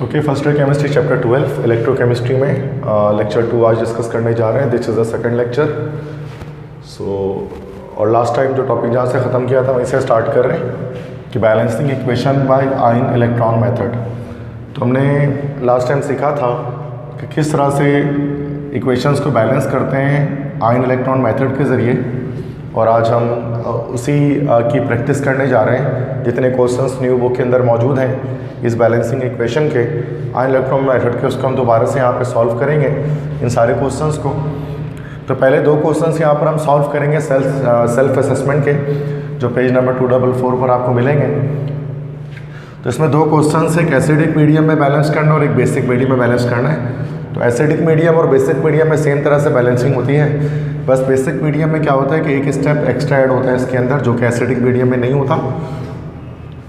Okay, first year chemistry chapter 12 electrochemistry में lecture 2 आज discuss करने जा रहे हैं। This is the second lecture. और लास्ट टाइम जो टॉपिक जहाँ से ख़त्म किया था वहीं से स्टार्ट कर रहे हैं कि balancing equation by ion electron method. तो हमने लास्ट टाइम सीखा था कि किस तरह से इक्वेशंस को बैलेंस करते हैं आयन इलेक्ट्रॉन मेथड के ज़रिए, और आज हम उसी की प्रैक्टिस करने जा रहे हैं। जितने क्वेश्चंस न्यू बुक के अंदर मौजूद हैं इस बैलेंसिंग इक्वेशन के आयन इलेक्ट्रॉन मेथड के, उसको हम दोबारा से यहाँ पे सॉल्व करेंगे इन सारे क्वेश्चंस को। तो पहले दो क्वेश्चंस यहाँ पर हम सॉल्व करेंगे सेल्फ असेसमेंट के, जो पेज नंबर 244 पर आपको मिलेंगे। तो इसमें दो क्वेश्चंस, एक एसिडिक मीडियम में बैलेंस करना और एक बेसिक मीडियम में बैलेंस करना है। तो एसिडिक मीडियम और बेसिक मीडियम में सेम तरह से बैलेंसिंग होती है, बस बेसिक मीडियम में क्या होता है कि एक स्टेप एक्स्ट्रा ऐड होता है इसके अंदर, जो कि एसिडिक मीडियम में नहीं होता।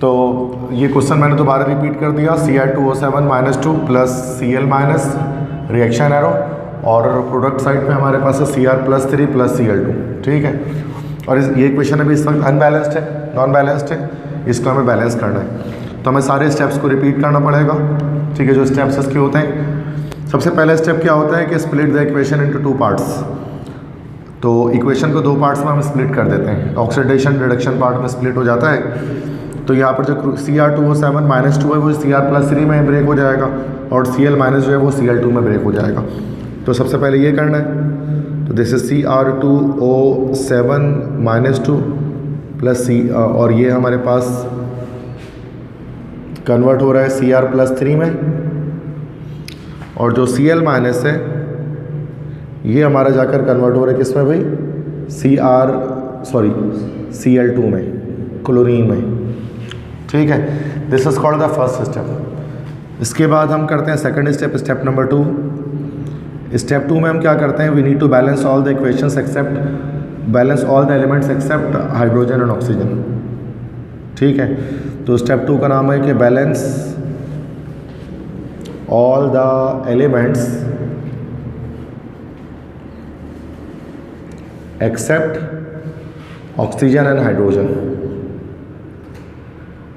तो ये क्वेश्चन मैंने दोबारा रिपीट कर दिया। Cr2O7-2 plus Cl minus reaction arrow, और प्रोडक्ट साइड पे हमारे पास है Cr+3 प्लस Cl2। ठीक है, और ये इक्वेशन अभी इस वक्त अनबैलेंस्ड है, नॉन बैलेंस्ड है, इसको हमें बैलेंस करना है। तो हमें सारे स्टेप्स को रिपीट करना पड़ेगा। ठीक है, जो स्टेप्स इसके होते हैं, सबसे पहला स्टेप क्या होता है कि split the equation into 2 parts. तो इक्वेशन को 2 पार्ट्स में हम स्प्लिट कर देते हैं। ऑक्सीडेशन रिडक्शन पार्ट में स्प्लिट हो जाता है। तो यहाँ पर जो Cr2O7-2 है वो Cr+3 में ब्रेक हो जाएगा, और Cl- जो है वो Cl2 में ब्रेक हो जाएगा। तो सबसे पहले ये करना है। तो this is Cr2O7-2 plus C, और ये हमारे पास कन्वर्ट हो रहा है Cr+3 में, और जो Cl- है ये हमारा जाकर कन्वर्ट हो रहा है किस में भाई, Cl2 में, क्लोरीन में। ठीक है, this is called the first step. इसके बाद हम करते हैं second step, step number 2। Step 2 में हम क्या करते हैं, we need to balance all the equations except balance all the elements except hydrogen and oxygen. ठीक है, तो स्टेप 2 का नाम है कि balance all the elements except oxygen and hydrogen,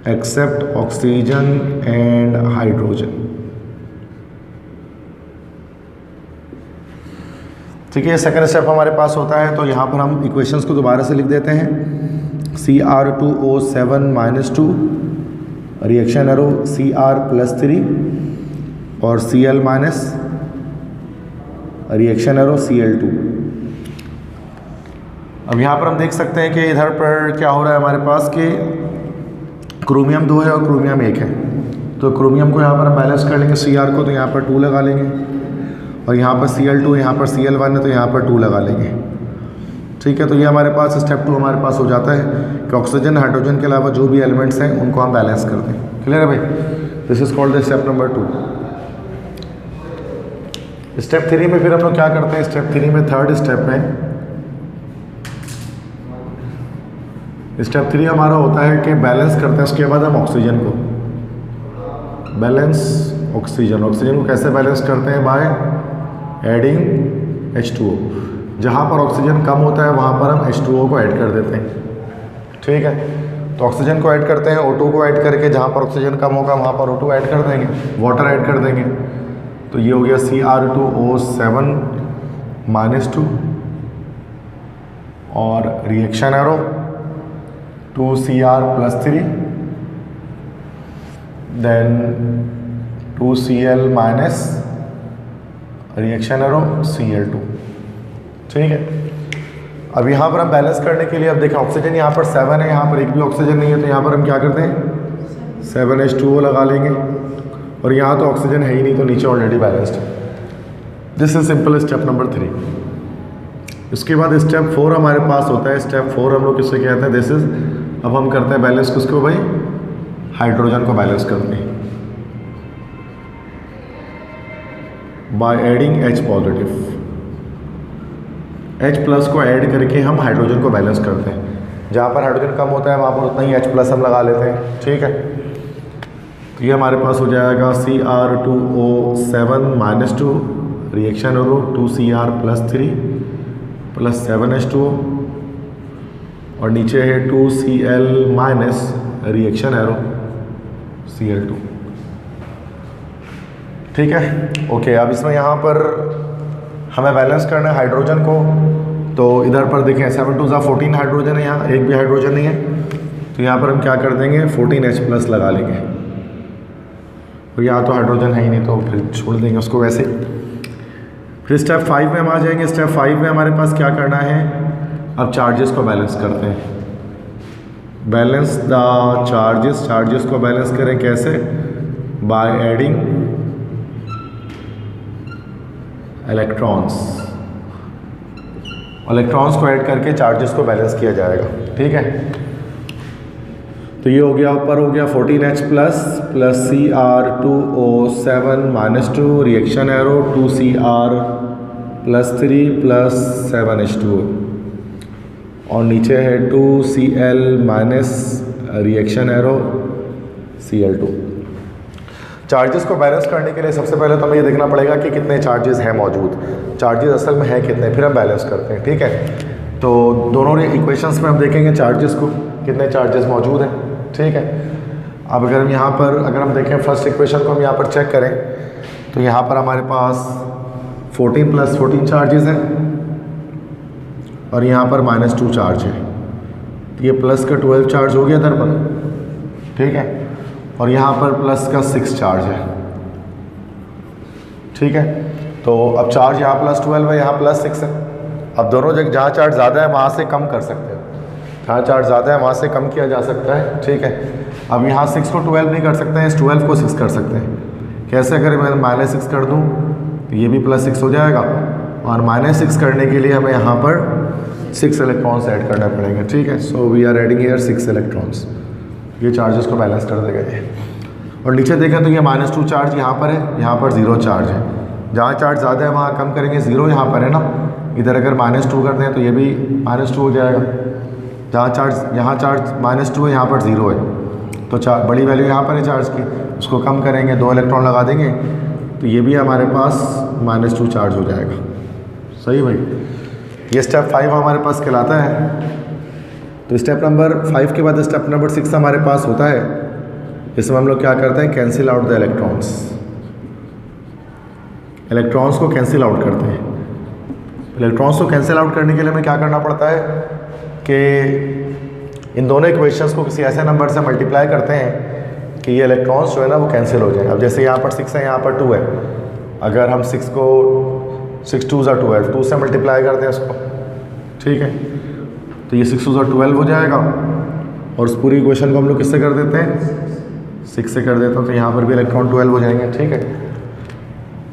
except oxygen and hydrogen. ठीक है, सेकंड स्टेप हमारे पास होता है। तो यहाँ पर हम इक्वेशंस को दोबारा से लिख देते हैं। Cr2O7-2 रिएक्शन एरो Cr+3 और Cl- रिएक्शन एरो Cl2। अब यहाँ पर हम देख सकते हैं कि इधर पर क्या हो रहा है हमारे पास कि क्रोमियम 2 है और क्रोमियम 1 है। तो क्रोमियम को यहाँ पर हम बैलेंस कर लेंगे Cr को, तो यहाँ पर 2 लगा लेंगे, और यहाँ पर Cl2, यहाँ पर Cl1 है तो यहाँ पर 2 लगा लेंगे। ठीक है, तो ये हमारे पास स्टेप 2 हमारे पास हो जाता है कि ऑक्सीजन हाइड्रोजन के अलावा जो भी एलिमेंट्स हैं उनको हम बैलेंस कर दें। क्लियर है भाई? This is called the step number 2। Step 3 में फिर हम लोग क्या करते हैं, स्टेप 3 में थर्ड स्टेप में स्टेप 3 हमारा होता है कि बैलेंस करते हैं। उसके बाद हम ऑक्सीजन को बैलेंस ऑक्सीजन को कैसे बैलेंस करते हैं, बाय एडिंग H2O। जहाँ पर ऑक्सीजन कम होता है वहाँ पर हम H2O को ऐड कर देते हैं। ठीक है, तो ऑक्सीजन को ऐड करते हैं, O2 को ऐड करके जहाँ पर ऑक्सीजन कम होगा वहाँ पर O2 ऐड कर देंगे, वाटर ऐड कर देंगे। तो ये हो गया Cr2O7-2 और reaction arrow 2Cr+3 then 2Cl- reaction arrow Cl2। ठीक है, अब यहाँ पर हम बैलेंस करने के लिए, अब देखें ऑक्सीजन यहाँ पर 7 है, यहाँ पर एक भी ऑक्सीजन नहीं है, तो यहाँ पर हम क्या करते हैं 7H2O लगा लेंगे, और यहाँ तो ऑक्सीजन है ही नहीं, तो नीचे ऑलरेडी बैलेंस्ड है। This is simple step number 3। इसके बाद स्टेप 4 हमारे पास होता है। स्टेप 4 हम लोग किससे कहते हैं, दिस इज, अब हम करते हैं बैलेंस किसको भाई, हाइड्रोजन को बैलेंस करते हैं बाय एडिंग H+। H+ को ऐड करके हम हाइड्रोजन को बैलेंस करते हैं। जहाँ पर हाइड्रोजन कम होता है वहाँ पर उतना ही H+ हम लगा लेते हैं। ठीक है, तो ये हमारे पास हो जाएगा Cr2O7-2 reaction arrow 2Cr+3 plus 7H2O, और नीचे है 2Cl- रिएक्शन एरो Cl2। ठीक है, ओके। अब इसमें यहाँ पर हमें बैलेंस करना है हाइड्रोजन को, तो इधर पर देखें 7 2 14 हाइड्रोजन है, यहाँ एक भी हाइड्रोजन नहीं है, तो यहाँ पर हम क्या कर देंगे 14H+ लगा लेंगे। तो यहाँ तो हाइड्रोजन है ही नहीं, तो फिर छोड़ देंगे उसको वैसे। फिर स्टेप 5 में हम आ जाएंगे। स्टेप 5 में हमारे पास क्या करना है, अब चार्जेस को बैलेंस करते हैं। बैलेंस द चार्जेस, चार्जेस को बैलेंस करें कैसे, बाय एडिंग इलेक्ट्रॉन्स। इलेक्ट्रॉन्स को ऐड करके चार्जेस को बैलेंस किया जाएगा, ठीक है। तो ये हो गया, ऊपर हो गया 14H+ plus Cr2O7 -2 reaction arrow 2Cr+3 plus 7H2O, और नीचे है 2Cl minus reaction arrow Cl2। Charges को बैलेंस करने के लिए सबसे पहले तो हमें ये देखना पड़ेगा कि कितने चार्जेस हैं मौजूद, चार्जेस असल में है कितने, फिर हम बैलेंस करते हैं, ठीक है। तो दोनों इक्वेशंस में हम देखेंगे चार्जेस को, कितने चार्जेस मौजूद हैं, ठीक है। अब अगर हम यहाँ पर अगर हम देखें फर्स्ट इक्वेशन को हम यहाँ पर चेक करें, तो यहाँ पर हमारे पास 14 + 14 चार्जेस हैं, और यहाँ पर -2 चार्ज है, तो ये प्लस का 12 चार्ज हो गया इधर पर, ठीक है। और यहाँ पर प्लस का 6 चार्ज है, ठीक है। तो अब चार्ज यहाँ +12 है, यहाँ +6 है। अब दोनों जगह जहाँ चार्ज ज़्यादा है वहाँ से कम कर सकते हैं, जहाँ चार्ज ज़्यादा है वहाँ से कम किया जा सकता है, ठीक है। अब यहाँ 6 को 12 नहीं कर सकते हैं, इस 12 को 6 कर सकते हैं। कैसे, अगर मैं -6 कर दूँ तो ये भी +6 हो जाएगा, और -6 करने के लिए हमें यहाँ पर 6 इलेक्ट्रॉन्स ऐड करना पड़ेंगे, ठीक है। So we are adding here 6 electrons, ये चार्जेस को बैलेंस कर देगा ये। और नीचे देखें तो ये -2 चार्ज यहाँ पर है, यहाँ पर 0 चार्ज है। जहाँ चार्ज ज़्यादा है वहाँ कम करेंगे, 0 यहाँ पर है ना, इधर अगर -2 कर दें तो ये भी -2 हो जाएगा। जहाँ चार्ज यहाँ चार्ज -2 है, यहाँ पर 0 है, तो बड़ी वैल्यू यहाँ पर है चार्ज की, उसको कम करेंगे, 2 इलेक्ट्रॉन लगा देंगे, तो ये भी हमारे पास -2 चार्ज हो जाएगा। सही भाई, ये स्टेप 5 हमारे पास कहलाता है। तो स्टेप नंबर 5 के बाद स्टेप नंबर 6 हमारे पास होता है। इसमें हम लोग क्या करते हैं, cancel out the electrons. Electrons को कैंसिल आउट करते हैं। इलेक्ट्रॉन्स को कैंसिल आउट करने के लिए हमें क्या करना पड़ता है कि इन दोनों इक्वेशंस को किसी ऐसे नंबर से मल्टीप्लाई करते हैं कि ये इलेक्ट्रॉन्स जो है ना वो कैंसिल हो जाए। अब जैसे यहाँ पर 6 है, यहाँ पर 2 है, अगर हम 6 को 6 2 = 12, 2 से मल्टीप्लाई करते हैं उसको, ठीक है, तो ये 6 2 = 12 हो जाएगा। और उस पूरी इक्वेशन को हम लोग किससे कर देते हैं, 6 से कर देते हैं, तो यहाँ पर भी इलेक्ट्रॉन 12 हो जाएंगे, ठीक है।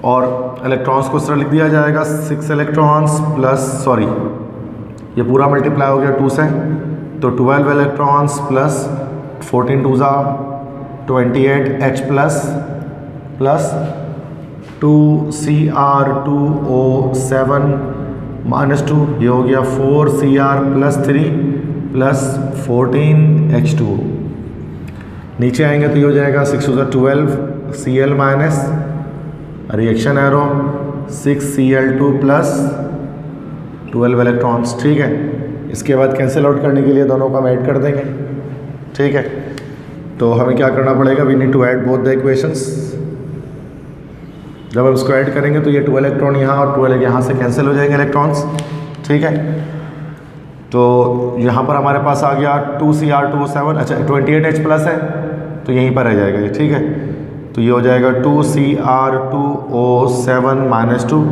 और इलेक्ट्रॉन्स को इस तरह लिख दिया जाएगा 6 इलेक्ट्रॉन्स प्लस, सॉरी ये पूरा मल्टीप्लाई हो गया 2 से, तो 12 electrons plus 14 2 = 28H+ plus 2Cr2O7 -2, ये हो गया 4Cr+3 प्लस 14H2O। नीचे आएंगे तो ये हो जाएगा 6 2 = 12 Cl minus reaction arrow 6Cl2 plus 12 electrons, ठीक है। इसके बाद कैंसिल आउट करने के लिए दोनों को हम ऐड कर देंगे, ठीक है। तो हमें क्या करना पड़ेगा, we need to add both the equations. जब हम इसको ऐड करेंगे तो ये 2 इलेक्ट्रॉन यहाँ और 12 यहाँ से कैंसिल हो जाएंगे इलेक्ट्रॉन्स, ठीक है। तो यहाँ पर हमारे पास आ गया 2Cr2O7, अच्छा 28H+ है तो यहीं पर रह जाएगा ये, ठीक है। तो ये हो जाएगा 2Cr2O7 -2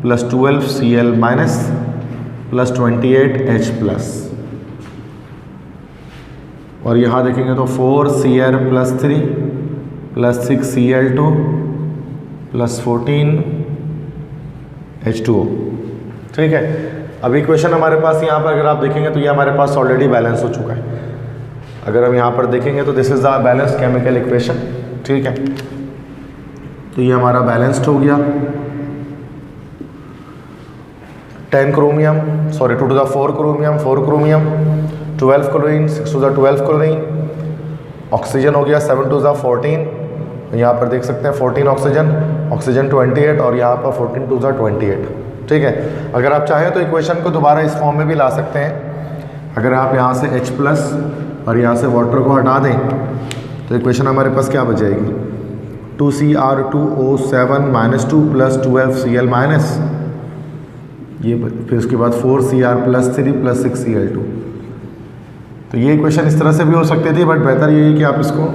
plus 12Cl minus plus 28H+, और यहाँ देखेंगे तो 4Cr+3 plus 6Cl2 plus 14H2O, ठीक है। अब इक्वेशन हमारे पास यहाँ पर अगर आप देखेंगे तो ये हमारे पास ऑलरेडी बैलेंस हो चुका है। अगर हम यहाँ पर देखेंगे तो this is the balance chemical equation, ठीक है। तो ये हमारा बैलेंस्ड हो गया। 10 chromium, sorry 2 to the 4 chromium, 4 chromium, 12 chlorine, 6 to the 12 chlorine, oxygen हो गया 7 to the 14, यहाँ पर देख सकते हैं 14 ऑक्सीजन, ऑक्सीजन 28 और यहाँ पर 14 to the 28, ठीक है। अगर आप चाहें तो इक्वेशन को दोबारा इस फॉर्म में भी ला सकते हैं। अगर आप यहाँ से H+ और यहाँ से वाटर को हटा दें तो इक्वेशन हमारे पास क्या बच जाएगी, 2Cr2O7-2 प्लस 12Cl-, ये फिर उसके बाद 4Cr+3 प्लस 6Cl2। तो ये इक्वेशन इस तरह से भी हो सकती थी, बट बेहतर ये है कि आप इसको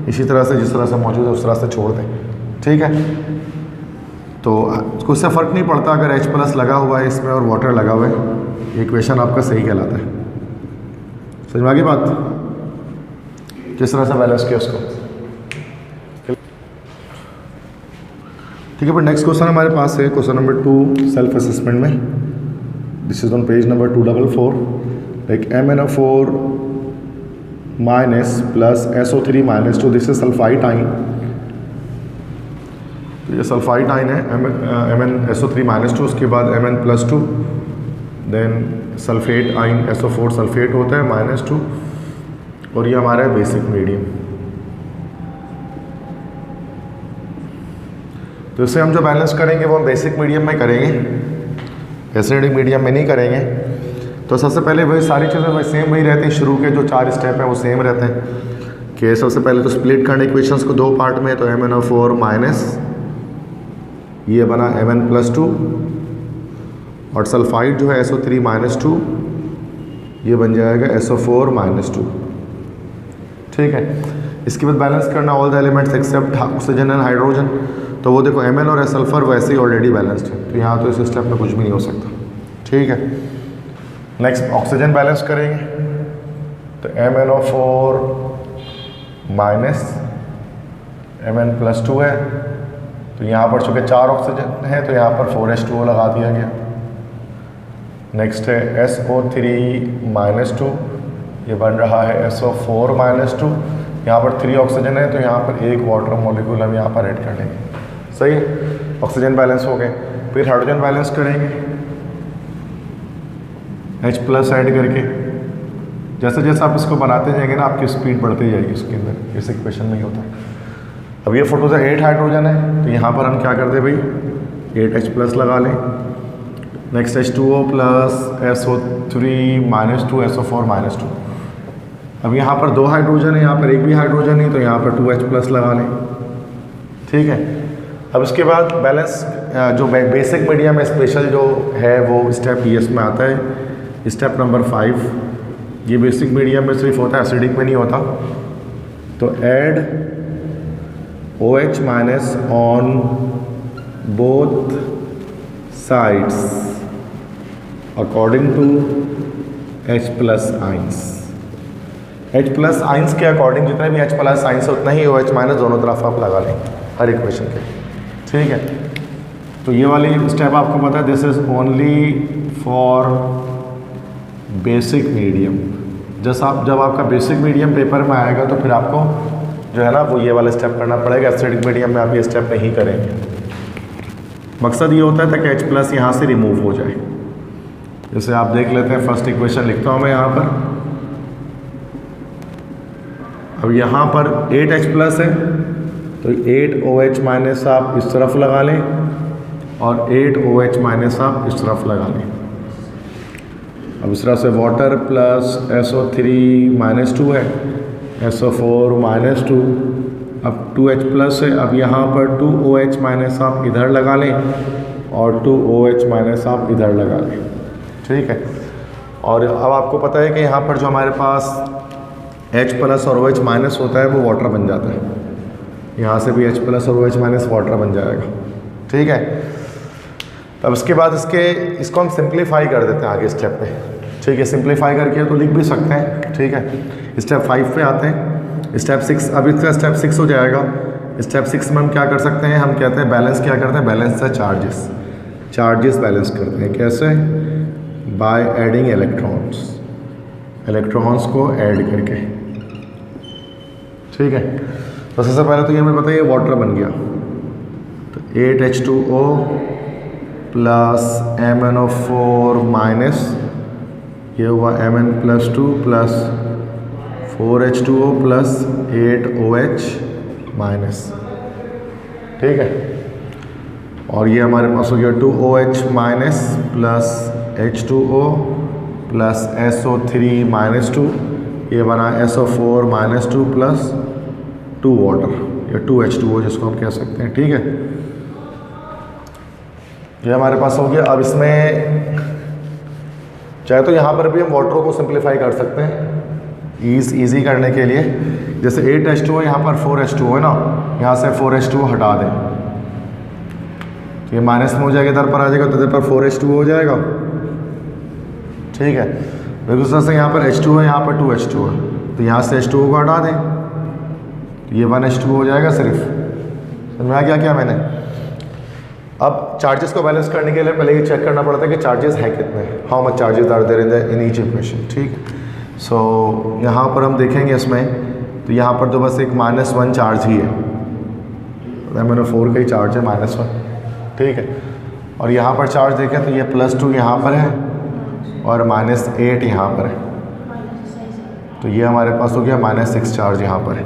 इसी तरह से जिस तरह से मौजूद है उस तरह से छोड़ दें, ठीक है। तो उससे फ़र्क नहीं पड़ता अगर H+ लगा हुआ है इसमें और वाटर लगा हुआ है, ये इक्वेशन आपका सही कहलाता है। समझ में आ गई बात, किस तरह से बैलेंस किया उसको, ठीक है। पर नेक्स्ट क्वेश्चन हमारे पास है क्वेश्चन नंबर 2 सेल्फ असेसमेंट में। This is on page number 244। Like MnO4 minus plus SO3-2, this is sulphide आइन। तो ये सल्फाइड आइन है, MnSO3-2, उसके बाद Mn+2, देन सल्फेट आइन SO4 सल्फेट होता है -2, और ये हमारा है बेसिक मीडियम। तो इससे हम जो बैलेंस करेंगे वो हम बेसिक मीडियम में करेंगे, एसिडिक मीडियम में नहीं करेंगे। तो सबसे पहले वही सारी चीज़ें वही सेम वही रहती हैं, शुरू के जो 4 स्टेप हैं वो सेम रहते हैं। कि सबसे पहले तो स्प्लिट करने इक्वेशंस को 2 पार्ट में, तो MnO4 माइनस ये बना Mn+2, और सल्फाइड जो है SO3-2 ये बन जाएगा SO4-2, ठीक है। इसके बाद बैलेंस करना all the elements except oxygen and hydrogen. तो वो देखो Mn और सल्फर वैसे ही ऑलरेडी बैलेंस्ड है, तो यहाँ तो इस स्टेप में कुछ भी नहीं हो सकता, ठीक है। नेक्स्ट ऑक्सीजन बैलेंस करेंगे, तो MnO4 माइनस Mn+2 है, तो यहाँ पर चूँकि 4 ऑक्सीजन है तो यहाँ पर 4H2O लगा दिया गया। नेक्स्ट है SO3-2, ये बन रहा है SO4-2, यहाँ पर 3 ऑक्सीजन है तो यहाँ पर 1 वाटर मॉलिक्यूल हम यहाँ पर ऐड कर लेंगे, सही है। ऑक्सीजन बैलेंस हो गए। फिर हाइड्रोजन बैलेंस करेंगे H+ ऐड करके। जैसे जैसे आप इसको बनाते जाएंगे ना आपकी स्पीड बढ़ती जाएगी उसके अंदर, इस इक्वेशन में ही होता है। अब ये फोटो से 8 हाइड्रोजन है, तो यहाँ पर हम क्या करते हैं भाई, 8H+ लगा लें। Next H2O plus SO3-2 SO4-2। अब यहाँ पर 2 हाइड्रोजन है, यहाँ पर एक भी हाइड्रोजन नहीं, तो यहाँ पर 2H+ लगा लें, ठीक है। अब इसके बाद बैलेंस जो बेसिक मीडियम स्पेशल जो है वो स्टेप DS में आता है, स्टेप नंबर 5। ये बेसिक मीडियम में सिर्फ होता है, एसिडिक में नहीं होता। तो add OH- on both sides according to H+ ions. H+ ions के अकॉर्डिंग जितने भी H+ आइंस उतना ही OH- दोनों तरफ आप लगा लें हर इक्वेशन के, ठीक है। तो ये वाली स्टेप आपको पता है, this is only for basic medium. जब आपका बेसिक मीडियम पेपर में आएगा तो फिर आपको जो है ना वो ये वाला स्टेप करना पड़ेगा। एसिडिक मीडियम में आप ये स्टेप नहीं करेंगे। मकसद ये होता है ताकि H+ यहाँ से रिमूव हो जाए। जैसे आप देख लेते हैं, फर्स्ट इक्वेशन लिखता हूँ मैं यहाँ पर। अब यहाँ पर 8H+ है, तो 8OH- आप इस तरफ लगा लें और 8OH- आप इस तरफ लगा लें। अब इस तरह से वाटर प्लस SO3-2 है, SO4-2, अब 2H+ है। अब यहाँ पर 2OH- आप इधर लगा लें और 2OH- आप इधर लगा लें, ठीक है। और अब आपको पता है कि यहाँ पर जो हमारे पास H+ और OH- होता है वो वाटर बन जाता है। यहाँ से भी H+ और OH- वाटर बन जाएगा, ठीक है। अब इसके बाद इसको हम सिंप्लीफाई कर देते हैं आगे स्टेप पे, ठीक है। सिंप्लीफाई करके तो लिख भी सकते हैं, ठीक है। स्टेप 5 पे आते हैं। स्टेप 6, अब इसका स्टेप 6 हो जाएगा। स्टेप 6 में हम क्या कर सकते हैं, हम कहते हैं बैलेंस क्या करते हैं, बैलेंस है चार्जेस बैलेंस करते हैं। कैसे, बाय एडिंग इलेक्ट्रॉन्स को ऐड करके, ठीक है। तो सबसे पहले तो ये हमें पता है ये वाटर बन गया, तो 8H2O प्लस MnO4 ये हुआ Mn+2 plus 4H2O plus 8OH-, ठीक है। और ये हमारे पास हो गया 2OH- plus H2O plus SO3-2, ये बना SO4-2 प्लस 2 वाटर, या 2H2O जिसको हम कह सकते हैं, ठीक है। ये हमारे पास हो गया। अब इसमें चाहे तो यहाँ पर भी हम वाटर को सिंप्लीफाई कर सकते हैं ईजी करने के लिए। जैसे 8H2O यहाँ पर 4H2O है ना, यहाँ से 4H2O हटा दें तो ये माइनस में हो जाएगा, इधर पर आ जाएगा तो इधर पर 4H2O हो जाएगा, ठीक है। बिल्कुल उस तरह से यहाँ पर H2O है, यहाँ पर 2H2O है, तो यहाँ से H2O को हटा दें तो ये 1H2O हो जाएगा सिर्फ। समझ में आ गया क्या मैंने? अब चार्जेस को बैलेंस करने के लिए पहले ये चेक करना पड़ता है कि चार्जेस हैं कितने, how much charges are there in each equation, ठीक। सो यहाँ पर हम देखेंगे इसमें तो यहाँ पर तो बस एक -1 चार्ज ही है, MnO4 का ही चार्ज है -1, ठीक है। और यहाँ पर चार्ज देखें तो ये +2 यहाँ पर है और -8 यहाँ पर है, तो ये हमारे पास हो गया -6 चार्ज यहाँ पर है।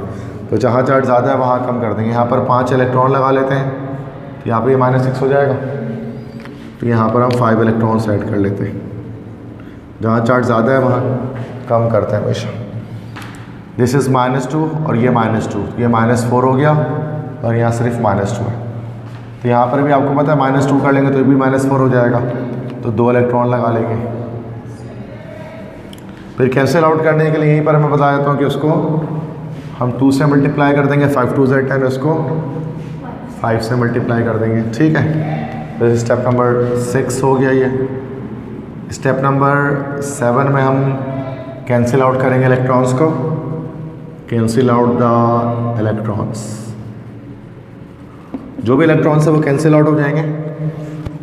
तो जहाँ चार्ज ज़्यादा है वहाँ कम कर देंगे। यहाँ पर 5 इलेक्ट्रॉन लगा लेते हैं तो यहाँ पर ये -6 हो जाएगा, तो यहाँ पर हम 5 इलेक्ट्रॉन्स ऐड कर लेते हैं। जहाँ चार्ज ज़्यादा है वहाँ कम करते हैं हमेशा। दिस इज़ -2 और ये -2, ये -4 हो गया और यहाँ सिर्फ -2 है। तो यहाँ पर भी आपको पता है -2 कर लेंगे तो ये भी -4 हो जाएगा, तो 2 इलेक्ट्रॉन लगा लेंगे। फिर कैंसिल आउट करने के लिए यहीं पर मैं बता देता हूँ कि उसको हम 2 से मल्टीप्लाई कर देंगे, 5 2 Z 10, उसको 5 से मल्टीप्लाई कर देंगे, ठीक है। तो स्टेप नंबर 6 हो गया ये। स्टेप नंबर 7 में हम कैंसिल आउट करेंगे इलेक्ट्रॉन्स को, कैंसिल आउट द इलेक्ट्रॉन्स, जो भी इलेक्ट्रॉन्स है वो कैंसिल आउट हो जाएंगे।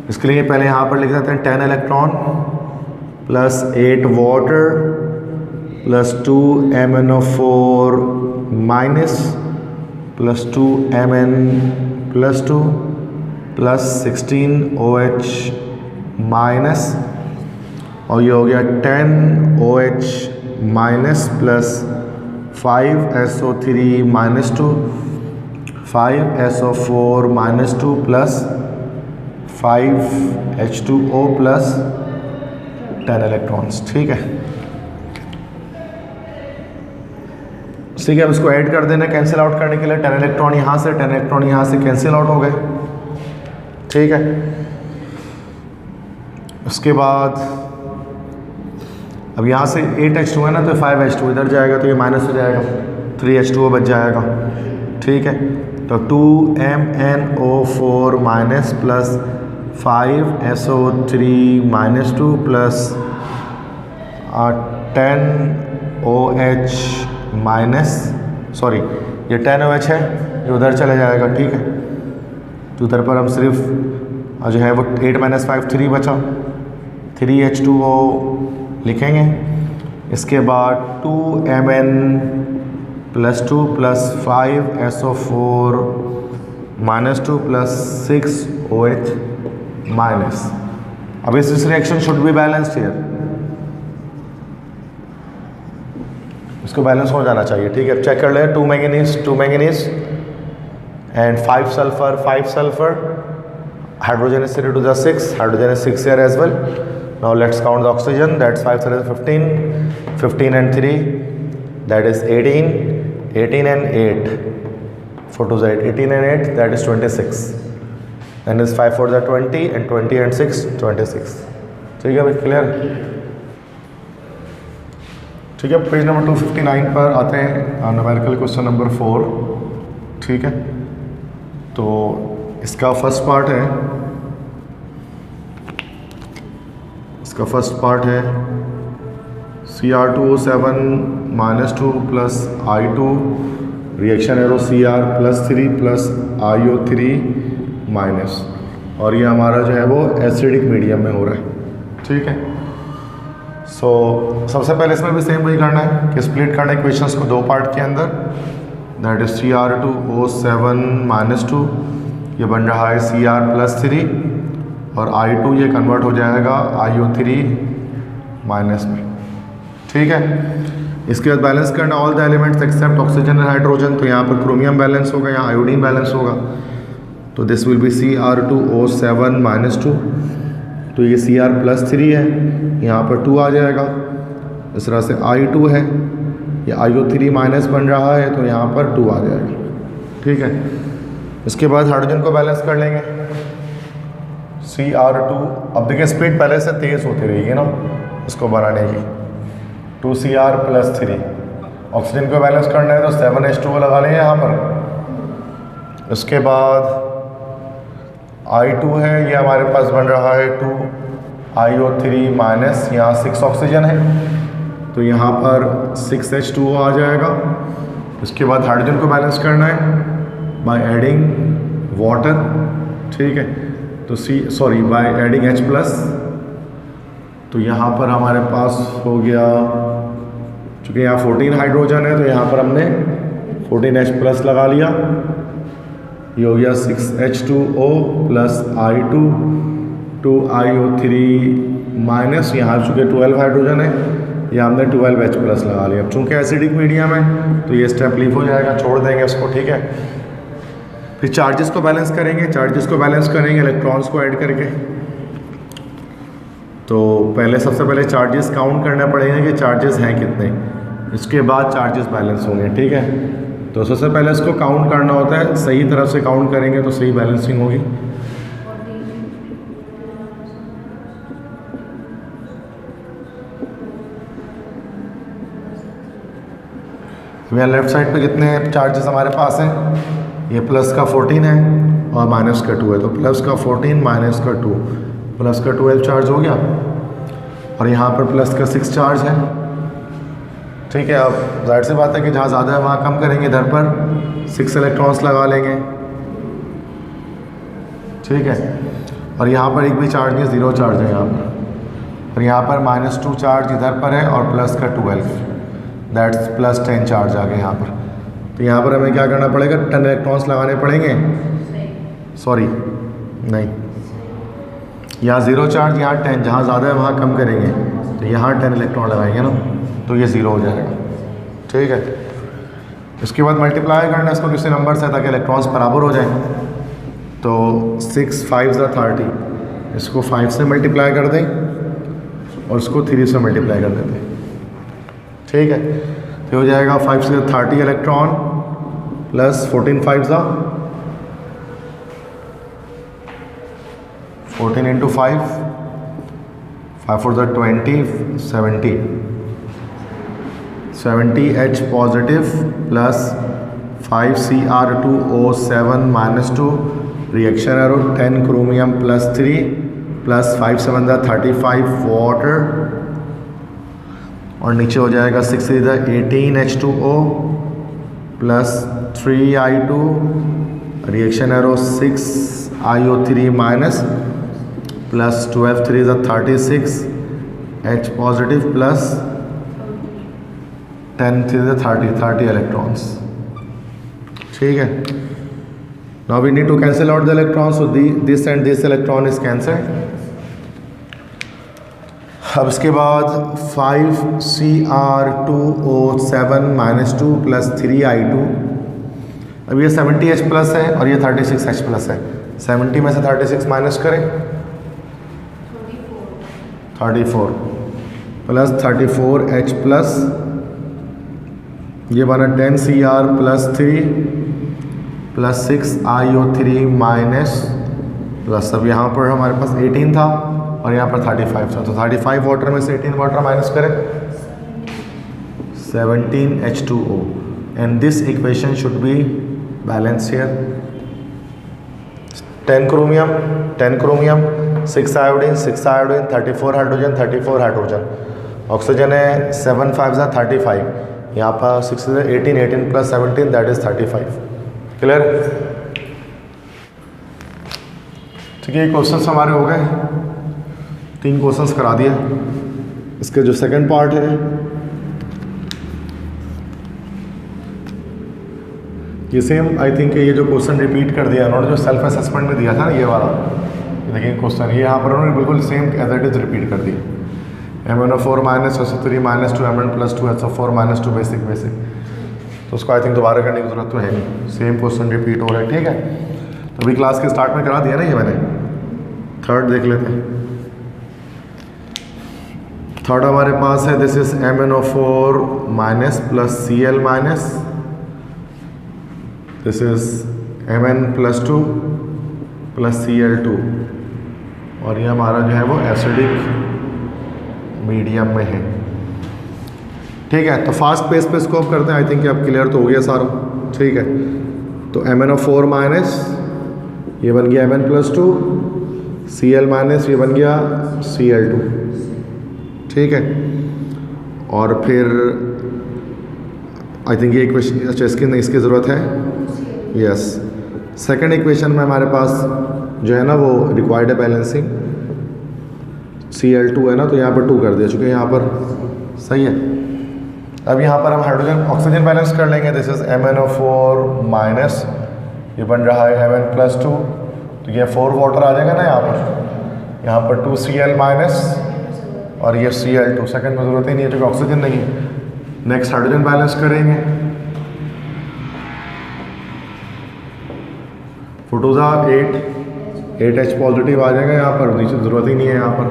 इसके लिए पहले यहाँ पर लिख देते हैं 10 electron plus 8 water plus 2 MnO4 minus plus 2 Mn plus 2 plus 16 OH minus, और ये हो गया 10 OH minus plus 5 SO3 minus 2, 5 SO4 minus 2 plus 5 H2O plus 10 electrons, ठीक है। ठीक है, अब इसको ऐड कर देना कैंसिल आउट करने के लिए। 10 इलेक्ट्रॉन यहाँ से 10 इलेक्ट्रॉन यहाँ से कैंसिल आउट हो गए, ठीक है। उसके बाद अब यहाँ से 8H2 है ना, तो 5H2 इधर जाएगा तो ये माइनस हो जाएगा, 3H2O बच जाएगा, ठीक है। तो 2 MnO4 minus plus 5 SO3 minus 2 plus 10 OH minus, sorry ये 10 OH है, ये उधर चला जाएगा, ठीक है। तो उधर पर हम सिर्फ जो है वो 8 - 5 3 बचा, 3H2O लिखेंगे। इसके बाद 2 Mn plus 2 plus 5 SO4 minus 2 plus 6 OH minus. अब इस reaction should be balanced here, इसको बैलेंस हो जाना चाहिए, ठीक है। चेक कर ले, 2 manganese and 5 sulphur, hydrogen is 3 to the 6, hydrogen is 6 here as well. Now let's count the oxygen, that's 5 3 is 15 and 3 that is 18 and 8, 4 2 is 18 and 8 that is 26, and is 5 4 is 20 and 20 and 6 26, ठीक है भाई, clear, ठीक है। Page number 259 पर आते हैं, numerical question number 4, ठीक है। तो इसका फर्स्ट पार्ट है, Cr2O7 -2 plus I2 reaction arrow Cr+3 plus IO3 minus, और ये हमारा जो है वो एसिडिक मीडियम में हो रहा है, ठीक है। सो सबसे पहले इसमें भी सेम वही करना है कि स्प्लिट करना है इक्वेशंस को 2 पार्ट के अंदर, दैट इज Cr2O7 -2 ये बन रहा है Cr+3 और I2 ये कन्वर्ट हो जाएगा IO3 माइनस में, ठीक है। इसके बाद बैलेंस करना all the elements except oxygen and hydrogen, तो यहाँ पर क्रोमियम बैलेंस होगा, यहाँ आयोडीन बैलेंस होगा, तो दिस विल बी Cr2O7 -2, तो ये Cr+3 है, यहाँ पर 2 आ जाएगा। इस तरह से I2 है, ये IO3 माइनस बन रहा है तो यहाँ पर 2 आ जाएगा, ठीक है। इसके बाद हाइड्रोजन को बैलेंस कर लेंगे Cr2। अब देखिए स्पीड पहले से तेज़ होती रहेगी ना इसको बनाने की। 2Cr + 3। ऑक्सीजन को बैलेंस करना है तो 7H2O लगा लेंगे यहाँ पर। उसके बाद I2 है, ये हमारे पास बन रहा है 2IO3 माइनस, यहाँ 6 ऑक्सीजन है तो यहाँ पर 6H2O आ जाएगा। इसके बाद हाइड्रोजन को बैलेंस करना है बाय एडिंग वाटर, ठीक है। तो बाय एडिंग H+, तो यहाँ पर हमारे पास हो गया, चूँकि यहाँ 14 हाइड्रोजन है तो यहाँ पर हमने 14H+ लगा लिया। ये हो गया 6H2O + I2 2IO3 माइनस, यहाँ चूँकि 12 हाइड्रोजन है या हमने 12H+ लगा लिया। अब चूँकि एसिडिक मीडियम है तो ये स्टेप लीव हो जाएगा, छोड़ देंगे इसको, ठीक है। फिर चार्जेस को बैलेंस करेंगे। चार्जेस को बैलेंस करेंगे इलेक्ट्रॉन्स को ऐड करके। तो पहले सबसे पहले चार्जेस काउंट करना पड़ेगा कि चार्जेस हैं कितने, इसके बाद चार्जेस बैलेंस होंगे, ठीक है। तो सबसे पहले इसको काउंट करना होता है, सही तरफ से काउंट करेंगे तो सही बैलेंसिंग होगी। यहाँ लेफ्ट साइड पे कितने चार्जेस हमारे पास हैं, ये प्लस का 14 है और माइनस का 2 है, तो प्लस का 14 माइनस का 2, प्लस का 12 चार्ज हो गया और यहाँ पर प्लस का 6 चार्ज है, ठीक है। अब जाहिर सी बात है कि जहाँ ज़्यादा है वहाँ कम करेंगे, इधर पर 6 इलेक्ट्रॉन्स लगा लेंगे, ठीक है। और यहाँ पर एक भी चार्ज नहीं, 0 चार्ज है यहाँ पर। और यहाँ पर -2 चार्ज इधर पर है और प्लस का 12, दैट्स +10 चार्ज आ गए यहाँ पर। तो यहाँ पर हमें क्या करना पड़ेगा, 10 इलेक्ट्रॉन्स लगाने पड़ेंगे, सॉरी नहीं, यहाँ 0 चार्ज, यहाँ 10, जहाँ ज़्यादा है वहाँ कम करेंगे, तो यहाँ 10 इलेक्ट्रॉन लगाएंगे ना, तो ये 0 हो जाएगा, ठीक है। इसके बाद मल्टीप्लाई करना है इसको किसी नंबर से ताकि इलेक्ट्रॉन्स बराबर हो जाएं। तो 6 5 = 30, इसको 5 से मल्टीप्लाई कर दें और इसको 3 से मल्टीप्लाई कर देते हैं, ठीक है। तो हो जाएगा 5 से 30 electron plus 14 5 = 14 × 5, 5 4 = 20, 70 H positive plus 5 Cr2O7 -2, reaction arrow 10 chromium + 3 plus 5 7 = 35 water, और नीचे हो जाएगा 6 3 = 18 H2O plus 3 I2, reaction arrow 6 IO3 minus plus 12 3 = 36 H positive plus 10 3 = 30 electrons, ठीक है। Now we need to cancel out the electrons, so this and this electron is cancelled. अब इसके बाद 5 Cr2O7 -2 plus 3 I2, अब ये 70H+ है और ये 36H+ है। 70 में से 36 माइनस करें, 34 प्लस 34H+, ये बना 10 Cr + 3 plus 6 IO3 minus plus, अब यहाँ पर हमारे पास 18 था और यहाँ पर 35 था, तो 35 वाटर में से 18 वाटर माइनस करें, 17 H2O, and this equation should be balance here. 10 chromium 6 iodine 34 hydrogen 34 hydrogen, oxygen है 7 5 = 35, यहाँ पर 6 से 18 प्लस 17 दैट इज 35, क्लियर, ठीक है। क्वेश्चंस हमारे हो गए, 3 क्वेश्चंस करा दिए। इसके जो सेकंड पार्ट है ये सेम, आई थिंक ये जो क्वेश्चन रिपीट कर दिया उन्होंने, जो सेल्फ असेसमेंट में दिया था ना ये वाला, देखिए क्वेश्चन ये यहाँ पर उन्होंने बिल्कुल same as it is repeat कर दिया। MnO4 -SO3 -2 Mn + 2 SO4 -2 basic, तो उसको आई थिंक दोबारा करने की जरूरत तो है नहीं, सेम क्वेश्चन रिपीट हो रहा है, ठीक है। तो अभी क्लास के स्टार्ट में करा दिया ना ये मैंने। थर्ड देख लेते हैं। थर्ड हमारे पास है this is MnO4- + Cl-, this is Mn+2 plus Cl2 और ये हमारा जो है वो एसिडिक मीडियम में है। ठीक है, तो फास्ट पेस पे स्कोप करते हैं। आई थिंक अब क्लियर तो हो गया सारा। ठीक है, तो MnO4 माइनस ये बन गया Mn+2, Cl माइनस ये बन गया Cl2। ठीक है, और फिर आई थिंक ये इक्वेशन, अच्छा इसकी ज़रूरत है, यस। सेकंड इक्वेशन में हमारे पास जो है ना वो रिक्वायर्ड है बैलेंसिंग, Cl2 है ना, तो यहाँ पर 2 कर दिया चूँकि यहाँ पर सही है। अब यहाँ पर हम हाइड्रोजन ऑक्सीजन बैलेंस कर लेंगे। दिस इज MnO4 माइनस ये बन रहा है Mn+2, तो ये 4 वाटर आ जाएगा ना यहाँ पर 2 Cl माइनस और ये Cl2। सेकंड में ज़रूरत ही नहीं है क्योंकि ऑक्सीजन नहीं है। नेक्स्ट हाइड्रोजन बैलेंस करेंगे, फोटोजा 8H पॉजिटिव आ जाएगा यहाँ पर, नीचे ज़रूरत ही नहीं है यहाँ पर।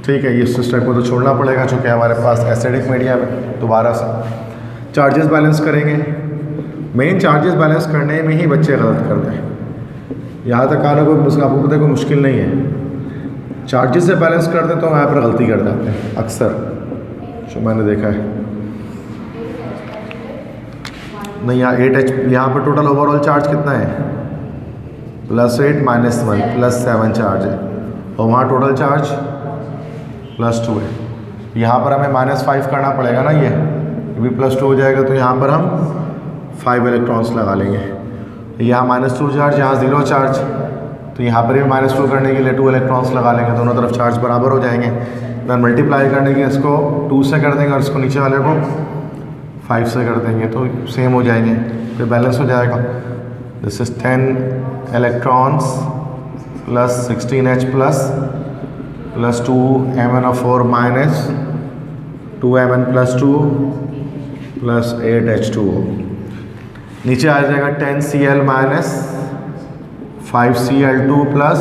ठीक है, ये स्टेप को तो छोड़ना पड़ेगा चूँकि हमारे पास एसिडिक मीडियम है। दोबारा से चार्जेस बैलेंस करेंगे। मेन चार्जेस बैलेंस करने में ही बच्चे गलत करते हैं, यहाँ तक आने को आपको पता है कोई मुश्किल नहीं है। चार्जेस से बैलेंस करते तो यहाँ पर गलती कर जाते हैं अक्सर, जो मैंने देखा है। नहीं, यहाँ 8H, यहाँ पर टोटल ओवरऑल चार्ज कितना है, +8 -1 +7 चार्ज है, और वहाँ टोटल चार्ज +2 है। यहाँ पर हमें -5 करना पड़ेगा ना, ये भी +2 हो जाएगा, तो यहाँ पर हम 5 इलेक्ट्रॉन्स लगा लेंगे। यहाँ -2 चार्ज, यहाँ 0 चार्ज, तो यहाँ पर भी -2 करने के लिए 2 इलेक्ट्रॉन्स लगा लेंगे। दोनों तरफ चार्ज बराबर हो जाएंगे। देन मल्टीप्लाई करने के इसको 2 से कर देंगे और इसको नीचे वाले को 5 से कर देंगे, तो सेम हो जाएंगे, फिर बैलेंस हो जाएगा। This is 10 electrons plus 16H plus 2 MnO4 minus 2 Mn+2 plus 8H2O। नीचे आ जाएगा 10 Cl minus 5 Cl2 plus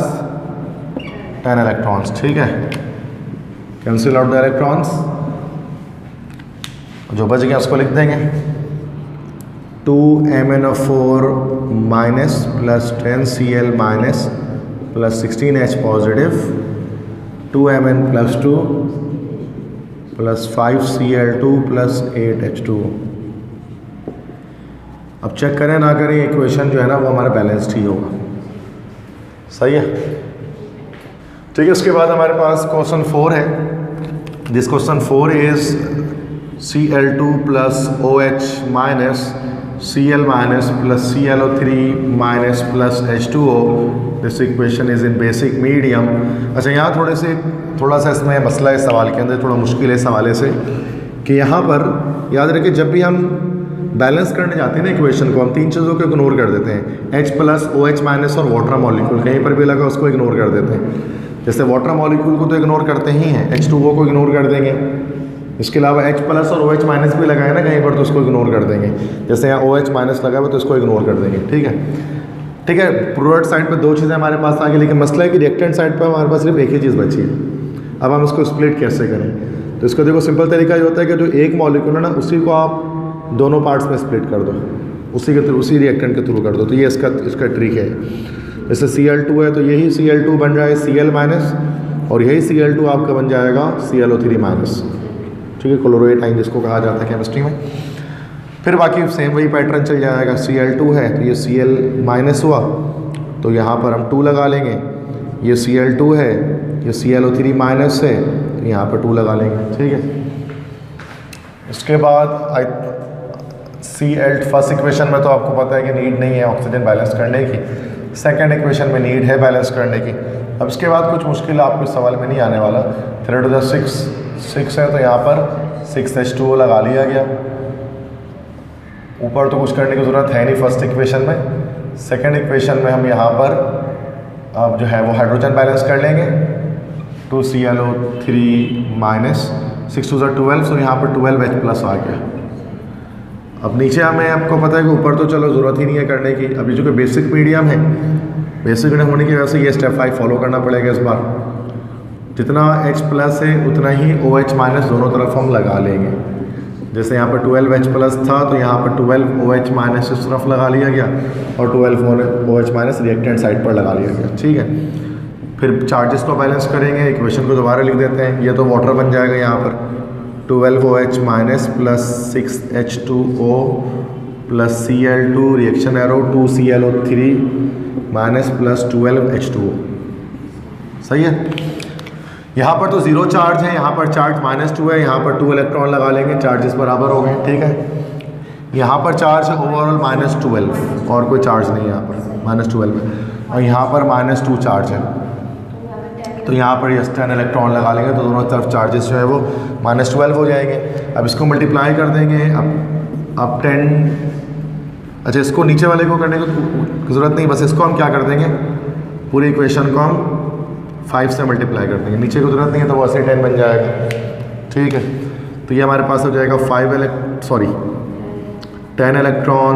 10 electrons. ठीक है, कैंसिल आउट द इलेक्ट्रॉन्स, जो बच गया उसको लिख देंगे। 2 MnO4 minus plus 10 Cl minus plus 16H positive 2 Mn+2 plus 5 Cl2 plus 8H2O। अब चेक करें ना करें, इक्वेशन जो है ना वो हमारा बैलेंस्ड ही होगा। सही है, ठीक है। उसके बाद हमारे पास क्वेश्चन 4 है। This question 4 is Cl2 plus OH minus Cl minus plus ClO3 minus plus H2O। This equation is in basic medium. अच्छा, यहाँ थोड़ा सा इसमें मसला है, सवाल के अंदर थोड़ा मुश्किल है इस हवाले से कि यहाँ पर याद रखिए जब भी हम बैलेंस करने जाते हैं ना इक्वेशन को, हम 3 चीज़ों को इग्नोर कर देते हैं, H प्लस OH माइनस और वाटर मॉलिक्यूल। कहीं पर भी लगा उसको इग्नोर कर देते हैं। जैसे वाटर मॉलिक्यूल को तो इग्नोर करते ही हैं, H2O को इग्नोर कर देंगे। इसके अलावा H प्लस और OH माइनस भी लगाए ना कहीं पर, तो उसको इग्नोर कर देंगे। जैसे यहाँ OH माइनस लगा हुआ तो इसको इग्नोर कर देंगे। ठीक है, ठीक है। प्रोडक्ट साइड पे 2 चीज़ें हमारे पास आ गई, लेकिन मसला है कि रिएक्टेंट साइड पर हमारे पास सिर्फ एक ही चीज़ बची है। अब हम इसको स्प्लिट कैसे करें? तो इसको देखो, सिंपल तरीका ये होता है कि जो एक मॉलिक्यूल है ना उसी को आप दोनों पार्ट्स में स्प्लिट कर दो, उसी के थ्रू, उसी रिएक्टेंट के थ्रू कर दो। तो ये इसका ट्रिक है। जैसे Cl2 है तो यही Cl2 बन रहा है Cl माइनस, और यही Cl2 आपका बन जाएगा ClO3 माइनस। ठीक है, क्लोरोएटाइन जिसको कहा जाता है केमिस्ट्री में। फिर बाकी सेम वही पैटर्न चल जाएगा। Cl2 है तो ये Cl माइनस हुआ, तो यहाँ पर हम 2 लगा लेंगे। ये Cl2 है, ये ClO3 माइनस है, तो यहाँ पर 2 लगा लेंगे। ठीक है, इसके बाद Cl फर्स्ट इक्वेशन में तो आपको पता है कि नीड नहीं है ऑक्सीजन बैलेंस करने की। सेकंड इक्वेशन में नीड है बैलेंस करने की। अब इसके बाद कुछ मुश्किल आपको इस सवाल में नहीं आने वाला। 3 to the 6 है तो यहाँ पर 6H2O लगा लिया गया। ऊपर तो कुछ करने की ज़रूरत है नहीं फर्स्ट इक्वेशन में। सेकंड इक्वेशन में हम यहाँ पर अब जो है वो हाइड्रोजन बैलेंस कर लेंगे। 2 ClO3 माइनस 6 2 12, तो यहाँ पर 12H प्लस आ गया। अब नीचे हमें आपको पता है कि ऊपर तो चलो ज़रूरत ही नहीं है करने की। अभी जो कि बेसिक मीडियम है, बेसिक मीडियम होने की वजह से ये स्टेप 5 फॉलो करना पड़ेगा इस बार। जितना H प्लस है उतना ही OH माइनस दोनों तरफ हम लगा लेंगे। जैसे यहाँ पर 12H प्लस था तो यहाँ पर 12OH माइनस इस तरफ लगा लिया गया और 12OH माइनस रिएक्टेंट साइड पर लगा लिया गया, ठीक है। फिर चार्जेस को बैलेंस करेंगे, इक्वेशन को दोबारा लिख देते हैं। ये तो वाटर बन जाएगा यहाँ पर 12OH minus plus 6H2O plus Cl2 reaction arrow 2ClO3 minus plus 12H2O, सही है। यहाँ पर तो ज़ीरो चार्ज है, यहाँ पर चार्ज -2 है, यहाँ पर 2 इलेक्ट्रॉन लगा लेंगे, चार्जेस बराबर हो गए, ठीक है। यहाँ पर चार्ज है ओवरऑल -12 और कोई चार्ज नहीं है यहाँ पर, -12 है और यहाँ पर -2 चार्ज है, तो यहाँ पर ये 10 इलेक्ट्रॉन लगा लेंगे तो दोनों तरफ चार्जेस जो है वो -12 हो जाएंगे। अब इसको मल्टीप्लाई कर देंगे, अब 10, अच्छा इसको नीचे वाले को करने की ज़रूरत नहीं, बस इसको हम क्या कर देंगे, पूरी इक्वेशन को हम 5 से मल्टीप्लाई कर देंगे, नीचे की ज़रूरत नहीं है तो वो ऐसे 10 बन जाएगा, ठीक है। तो ये हमारे पास हो जाएगा 10 electron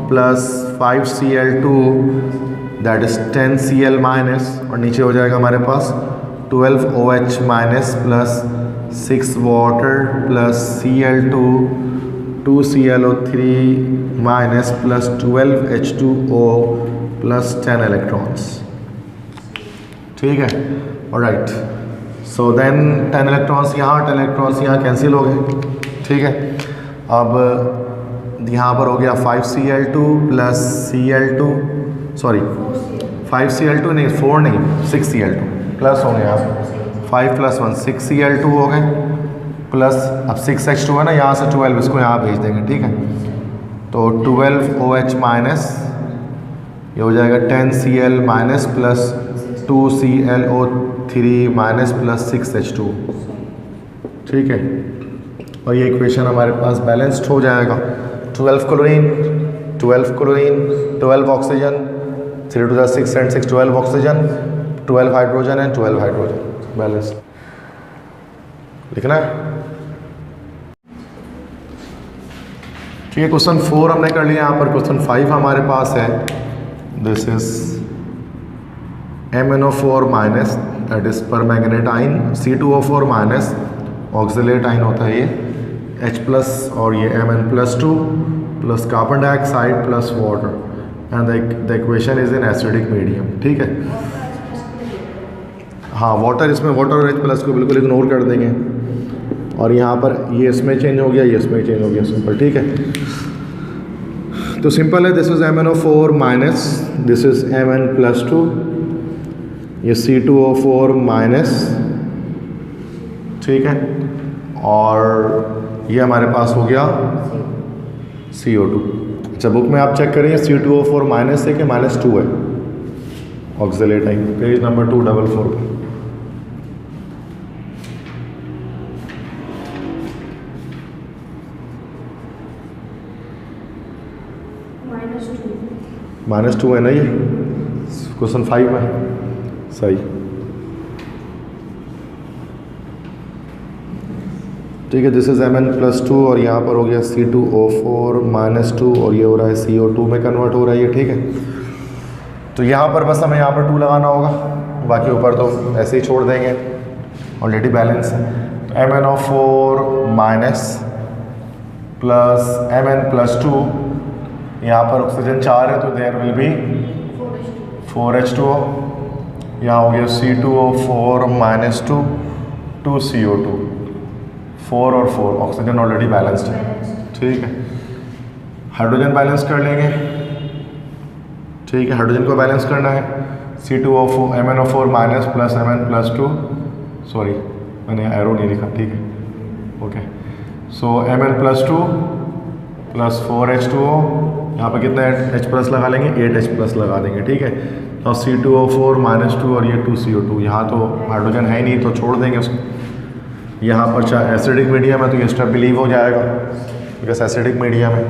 plus 5Cl2 that is 10Cl minus, और नीचे हो जाएगा हमारे पास 12OH minus plus 6 water plus Cl2 2ClO3 minus plus 12H2O plus 10 electrons, ठीक है। ऑलराइट, सो देन 10 इलेक्ट्रॉन्स यहाँ 10 इलेक्ट्रॉन्स यहाँ कैंसिल हो गए, ठीक है। अब यहाँ पर हो गया 5Cl2 plus Cl2 sorry 5Cl2 नहीं 4 नहीं 6Cl2 प्लस हो गया 5 प्लस 1 6Cl2 हो गए प्लस अब 6H2 है ना, यहाँ से 12 इसको यहाँ भेज देंगे, ठीक है। तो 12OH माइनस ये हो जाएगा 10Cl minus plus 2ClO3 minus plus 6H2, ठीक है। और ये इक्वेशन हमारे पास बैलेंस्ड हो जाएगा। 12 chlorine 12 oxygen 3 to the 6 and 6 12 oxygen 12 hydrogen and 12 hydrogen balance लिखना है, ठीक है। क्वेश्चन 4 हमने कर लिया, यहाँ पर क्वेश्चन 5 हमारे पास है। This is MnO4 minus that is permanganate आइन, C2O4 माइनस ऑक्सिलेट आइन होता है ये, H प्लस और ये Mn+2 plus carbon dioxide plus water and the equation is in acidic medium, ठीक है। हाँ वाटर, इसमें वाटर और H+ को बिल्कुल इग्नोर कर देंगे और यहाँ पर ये इसमें चेंज हो गया, ये इसमें चेंज हो गया, सिंपल, ठीक है। तो सिंपल है, this is MnO4 minus this is Mn+2, ये C2O4 माइनस, ठीक है, और ये हमारे पास हो गया CO2। अच्छा बुक में आप चेक करिए C2O4 माइनस है कि -2 है, ऑक्सिलेट आइन, पेज नंबर 244 पे। -2 है ना, ये क्वेश्चन 5 में, सही, ठीक है। दिस इज Mn+2 और यहाँ पर हो गया C2O4 -2 और ये हो रहा है CO2 में कन्वर्ट हो रहा है ये, ठीक है। तो यहाँ पर बस हमें यहाँ पर 2 लगाना होगा, बाकी ऊपर तो ऐसे ही छोड़ देंगे, ऑलरेडी बैलेंस है। तो MnO4 माइनस प्लस Mn+2, यहाँ पर ऑक्सीजन 4 है तो देयर विल बी 4H2O, यहाँ हो गया C2O4 -2 2CO2, 4 और 4 ऑक्सीजन ऑलरेडी बैलेंस्ड है, ठीक है। हाइड्रोजन बैलेंस कर लेंगे, ठीक है। हाइड्रोजन को बैलेंस करना है, C2O4 MnO4 minus plus Mn+2, sorry मैंने एरो नहीं लिखा, ठीक है, ओके। सो Mn+2 प्लस 4H2O, यहाँ पर कितना H+ लगा लेंगे, 8H+ लगा देंगे, ठीक है। और C2O4 -2 और ये 2CO2, यहाँ तो हाइड्रोजन है ही नहीं तो छोड़ देंगे उसको। यहाँ पर चाहे एसिडिक मीडियम है तो ये स्टेप बिलीव हो जाएगा बिकॉज एसिडिक मीडियम है।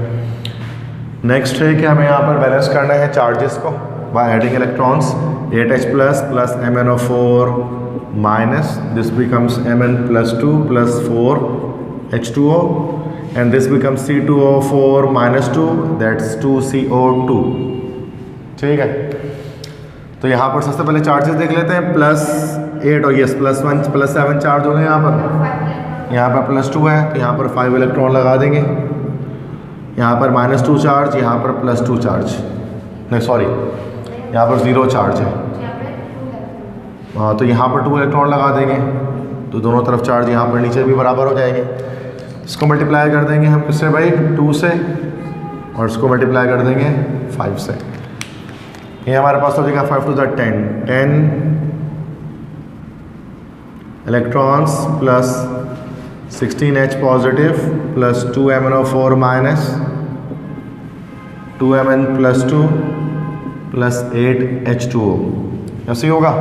नेक्स्ट है कि हमें यहाँ पर बैलेंस करना है चार्जेस को by adding electrons, 8H+ plus MnO4 minus this becomes Mn+2 plus 4H2O and this becomes C2O4 -2 that's 2CO2, ठीक है। तो यहाँ पर सबसे पहले चार्जेस देख लेते हैं, +8 और यस +1 +7 चार्ज हो गए यहाँ पर, यहाँ पर +2 है तो यहाँ पर 5 इलेक्ट्रॉन लगा देंगे। यहाँ पर -2 चार्ज, यहाँ पर +2 चार्ज, नहीं सॉरी यहाँ पर 0 चार्ज है। हाँ तो यहाँ पर 2 इलेक्ट्रॉन लगा देंगे तो दोनों तरफ चार्ज यहाँ पर नीचे भी बराबर हो जाएंगे। इसको मल्टीप्लाई कर देंगे हम किससे भाई, 2 से, और इसको मल्टीप्लाई कर देंगे 5 से। ये हमारे पास हो जाएगा 5 to the 10 electrons plus 16H positive plus 2MnO4 minus 2Mn plus 2 plus 8H2O, ऐसे ही होगा।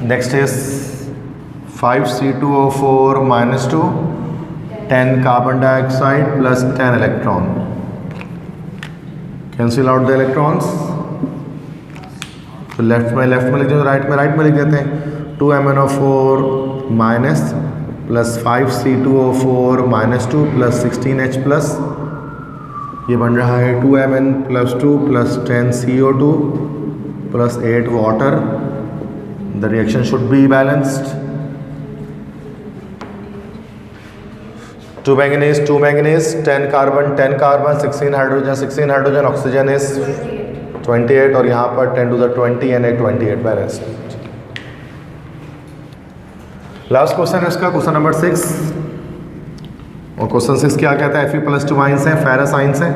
Next is 5C2O4 minus 2 10 carbon dioxide plus 10 electron, cancel out the electrons. तो लेफ्ट में लिख देते हैं, राइट में लिख देते हैं 2MnO4 minus plus 5C2O4 minus 2 plus 16H plus, ये बन रहा है 2Mn plus 2 plus 10CO2 plus 8 water. The reaction should be balanced. 2 manganese 10 carbon 16 hydrogen oxygen is 28 और यहाँ पर 10 to the 20 and 28 balanced. Last question है इसका, क्वेश्चन नंबर 6। और क्वेश्चन 6 क्या कहता है, Fe+2 आइंस हैं, फेरस आइंस हैं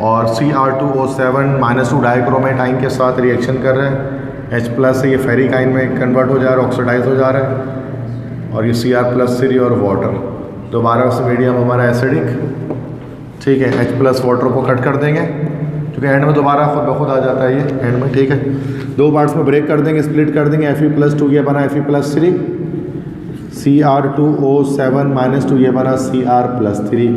और Cr2O7 -2 डाइक्रोमेट आइन के साथ रिएक्शन कर रहे हैं। H+ से ये फेरिक आइन में कन्वर्ट हो जा रहा है, ऑक्सीडाइज हो जा रहा है, और ये Cr+3 और वाटर, दोबारा उस मीडियम हमारा एसिडिक, ठीक है। H+ वाटर को कट कर देंगे क्योंकि एंड में दोबारा खुद ब खुद आ जाता है ये एंड में, ठीक है। 2 पार्ट्स में ब्रेक कर देंगे, स्प्लिट कर देंगे। Fe+2 ये बना Fe+3, Cr2O7 -2 ये बना Cr+3।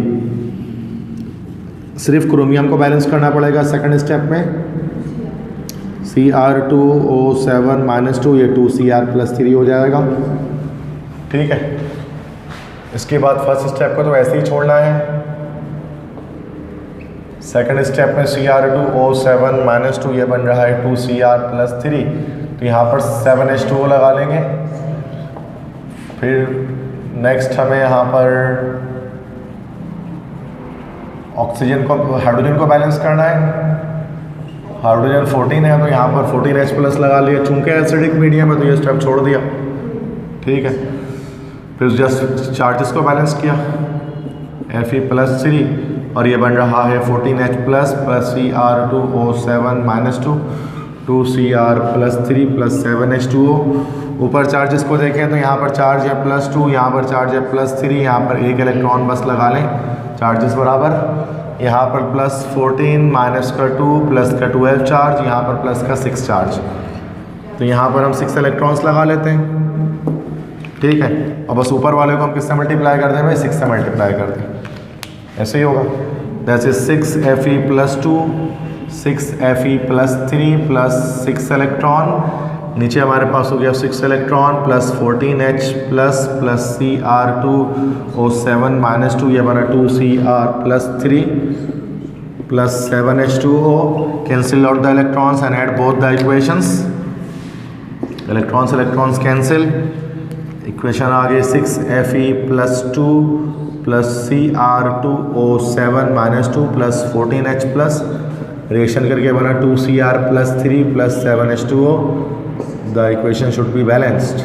सिर्फ क्रोमियम को बैलेंस करना पड़ेगा सेकंड स्टेप में। Cr2O7 -2 ये 2Cr+3 हो जाएगा, ठीक है। इसके बाद फर्स्ट स्टेप को तो ऐसे ही छोड़ना है। सेकंड स्टेप में Cr2O7 -2 ये बन रहा है 2Cr+3, तो यहाँ पर 7H2O लगा लेंगे। फिर नेक्स्ट हमें यहाँ पर ऑक्सीजन को, हाइड्रोजन को बैलेंस करना है। हाइड्रोजन 14 है तो यहाँ पर 14H+ लगा लिया, चूंकि एसिडिक मीडियम है तो ये स्टेप छोड़ दिया, ठीक है। फिर जस्ट चार्जेस को बैलेंस किया, Fe+3 और ये बन रहा है 14H+ plus Cr2O7 -2 2Cr+3 plus 7H2O। ऊपर चार्जेस को देखें तो यहाँ पर चार्ज है +2, यहाँ पर चार्ज है +3, यहाँ पर 1 इलेक्ट्रॉन बस लगा लें, चार्जेस बराबर। यहाँ पर +14 माइनस का 2 प्लस का 12 चार्ज, यहाँ पर प्लस का 6 चार्ज, तो यहाँ पर हम 6 इलेक्ट्रॉन्स लगा लेते हैं, ठीक है। और बस ऊपर वाले को हम किससे मल्टीप्लाई कर दें भाई, 6 से मल्टीप्लाई कर दें, ऐसे ही होगा। That is 6Fe+2 6Fe+3 plus 6 electron, नीचे हमारे पास हो गया 6 electron plus 14H plus Cr2O7 -2 ये बना 2Cr+3 plus 7H2O। Cancel out the electrons and add both the equations. Electrons cancel, equation आ गई 6Fe+2 plus Cr2O7 -2 plus 14H plus, reaction करके बना 2Cr+3 plus 7H2O। The equation should be balanced.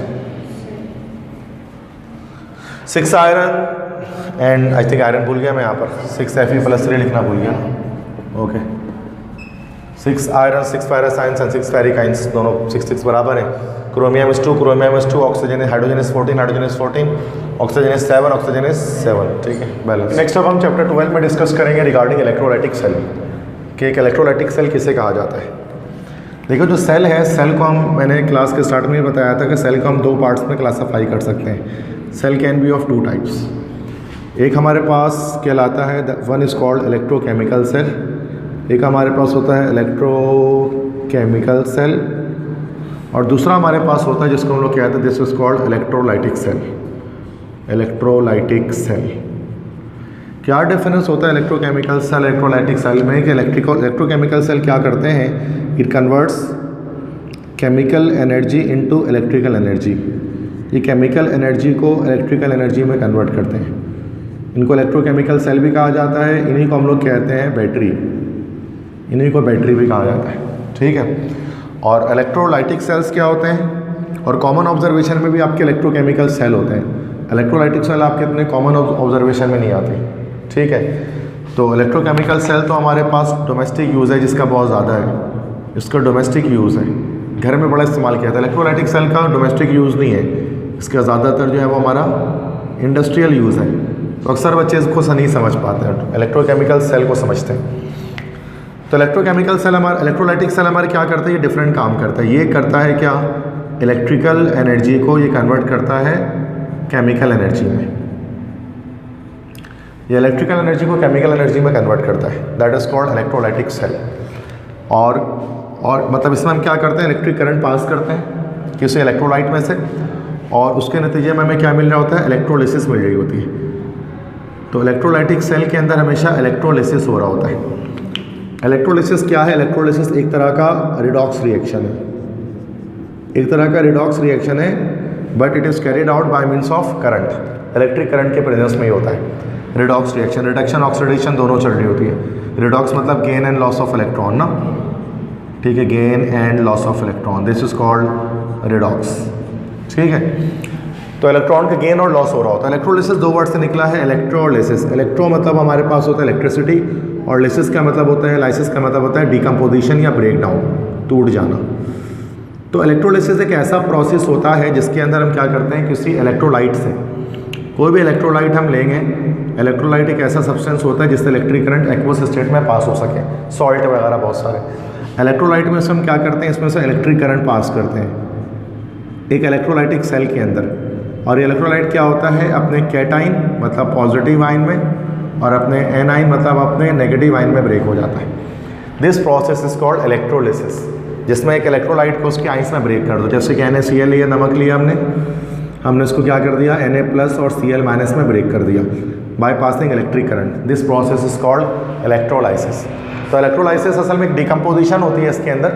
6 iron and I think iron भूल गया मैं यहाँ पर, 6Fe+3 लिखना भूल गया, okay. 6 iron 6 ferrous ions and 6 ferric ions, दोनों 6 बराबर है। Chromium is 2 oxygen hydrogen is 14 oxygen is 7 oxygen is 7, ठीक है, बैलेंस। नेक्स्ट अब हम चैप्टर 12 में डिस्कस करेंगे रिगार्डिंग इलेक्ट्रोलाइटिक सेल, कि एक इलेक्ट्रोलाइटिक सेल किसे कहा जाता है। देखो जो सेल है, सेल को हम, मैंने क्लास के स्टार्ट में बताया था कि सेल को हम 2 पार्ट्स में क्लासीफाई कर सकते हैं। Cell can be of 2 types. एक हमारे पास कहलाता है, one is called electrochemical cell, एक हमारे पास होता है इलेक्ट्रोकेमिकल सेल, और दूसरा हमारे पास होता है जिसको हम लोग कहते हैं this is called electrolytic cell. Electrolytic cell क्या डिफरेंस होता है इलेक्ट्रोकेमिकल सेल इलेक्ट्रोलाइटिक सेल में, कि इलेक्ट्रोकेमिकल सेल क्या करते हैं, it converts chemical energy into electrical energy. ये केमिकल एनर्जी को इलेक्ट्रिकल एनर्जी में कन्वर्ट करते हैं। इनको इलेक्ट्रोकेमिकल सेल भी कहा जाता है, इन्हीं को हम लोग कहते हैं बैटरी, इन्हीं को बैटरी भी कहा जाता है, ठीक है। और इलेक्ट्रोलाइटिक सेल्स क्या होते हैं, और कॉमन ऑब्जर्वेशन में भी आपके इलेक्ट्रोकेमिकल सेल होते हैं। इलेक्ट्रोलाइटिक सेल आपके इतने कॉमन ऑब्जर्वेशन में नहीं आते, ठीक है। तो इलेक्ट्रोकेमिकल सेल तो हमारे पास डोमेस्टिक यूज़ है जिसका बहुत ज़्यादा है, इसका डोमेस्टिक यूज़ है, घर में बड़ा इस्तेमाल किया था। इलेक्ट्रोलाइटिक सेल का डोमेस्टिक यूज़ नहीं है, इसका ज़्यादातर जो है वो हमारा इंडस्ट्रियल यूज़ है। तो अक्सर बच्चे इसको नहीं समझ पाते हैं, इलेक्ट्रोकेमिकल सेल को समझते हैं। तो इलेक्ट्रोकेमिकल सेल हमारा, इलेक्ट्रोलाइटिक सेल हमारे क्या करता है, ये डिफरेंट काम करता है। ये करता है क्या, इलेक्ट्रिकल एनर्जी को ये कन्वर्ट करता है केमिकल एनर्जी में, ये इलेक्ट्रिकल एनर्जी को केमिकल एनर्जी में कन्वर्ट करता है, that is called electrolytic cell. और मतलब इसमें हम क्या करते हैं, इलेक्ट्रिक करंट पास करते हैं किसी इलेक्ट्रोलाइट में से, और उसके नतीजे में हमें क्या मिल रहा होता है, इलेक्ट्रोलिसिस मिल रही होती है। तो इलेक्ट्रोलाइटिक सेल के अंदर हमेशा इलेक्ट्रोलिसिस हो रहा होता है। इलेक्ट्रोलिसिस क्या है, इलेक्ट्रोलिसिस एक तरह का रिडॉक्स रिएक्शन है, एक तरह का रिडॉक्स रिएक्शन है, but it is carried out by means of current, electric current के प्रेजेंस में ही होता है रिडॉक्स रिएक्शन। रिडक्शन ऑक्सीडेशन दोनों चल रही होती है। रिडॉक्स मतलब gain and loss of electron ना, ठीक है, gain and loss of electron, this is called redox, ठीक है। तो इलेक्ट्रॉन का गेन और लॉस हो रहा होता है। इलेक्ट्रोलिसिस दो वर्ड से निकला है, इलेक्ट्रोलिसिस, इलेक्ट्रो मतलब हमारे पास होता है इलेक्ट्रिसिटी, और लिसिस का मतलब होता है, लाइसिस का मतलब होता है डिकम्पोजिशन या ब्रेक डाउन, टूट जाना। तो इलेक्ट्रोलिसिस एक ऐसा प्रोसेस होता है जिसके अंदर हम क्या करते हैं, किसी इलेक्ट्रोलाइट से, कोई भी इलेक्ट्रोलाइट हम लेंगे, इलेक्ट्रोलाइट एक ऐसा सब्सटेंस होता है जिससे इलेक्ट्रिक करंट एक्वस स्टेट में पास हो सके, सॉल्ट वगैरह बहुत सारे इलेक्ट्रोलाइट में से हम क्या करते हैं, इसमें से इलेक्ट्रिक करंट पास करते हैं एक इलेक्ट्रोलाइटिक सेल के अंदर। और ये इलेक्ट्रोलाइट क्या होता है, अपने कैटाइन मतलब पॉजिटिव आयन में, और अपने एनाइन मतलब अपने नेगेटिव आयन में ब्रेक हो जाता है। This process is called electrolysis, जिसमें एक इलेक्ट्रोलाइट को उसके आइंस में ब्रेक कर दो। जैसे कि NaCl लिया, नमक लिया हमने इसको क्या कर दिया, Na+ और Cl- में ब्रेक कर दिया by passing electric current. This process is called electrolysis. तो इलेक्ट्रोलाइसिस असल में एक डिकम्पोजिशन होती है, इसके अंदर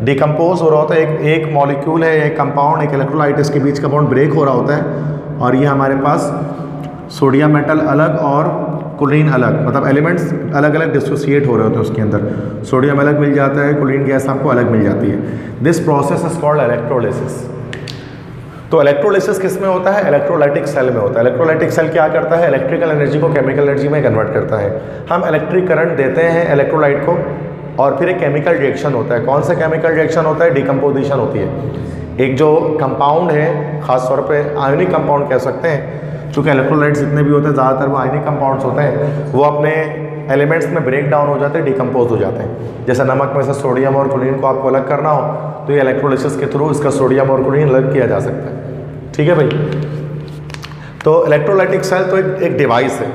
डिकम्पोज हो रहा होता है, एक मॉलिक्यूल है, एक कंपाउंड, एक इलेक्ट्रोलाइट, इसके बीच का बॉन्ड ब्रेक हो रहा होता है, और ये हमारे पास सोडियम मेटल अलग और क्लोरीन अलग, मतलब एलिमेंट्स अलग अलग डिसोसिएट हो रहे होते हैं उसके अंदर, सोडियम अलग मिल जाता है, क्लोरीन गैस आपको अलग मिल जाती है। This process is called electrolysis. तो इलेक्ट्रोलिसिस किस में होता है, इलेक्ट्रोलाइटिक सेल में होता है। इलेक्ट्रोलाइटिक सेल क्या करता है, इलेक्ट्रिकल एनर्जी को केमिकल एनर्जी में कन्वर्ट करता है। हम इलेक्ट्रिक करंट देते हैं इलेक्ट्रोलाइट को, और फिर एक केमिकल रिएक्शन होता है। कौन सा केमिकल रिएक्शन होता है, डिकम्पोजिशन होती है। एक जो कंपाउंड है, खासतौर पे आयोनिक कंपाउंड कह सकते हैं, चूँकि इलेक्ट्रोलाइट्स जितने भी होते हैं ज़्यादातर वो आयोनिक कंपाउंड्स होते हैं, वो अपने एलिमेंट्स में ब्रेक डाउन हो जाते हैं, डिकम्पोज हो जाते हैं। जैसे नमक में से सोडियम और क्लोरीन को आपको अलग करना हो, तो ये इलेक्ट्रोलिसिस के थ्रू इसका सोडियम और क्लोरीन अलग किया जा सकता है, ठीक है भाई। तो इलेक्ट्रोलाइटिक सेल तो एक डिवाइस है।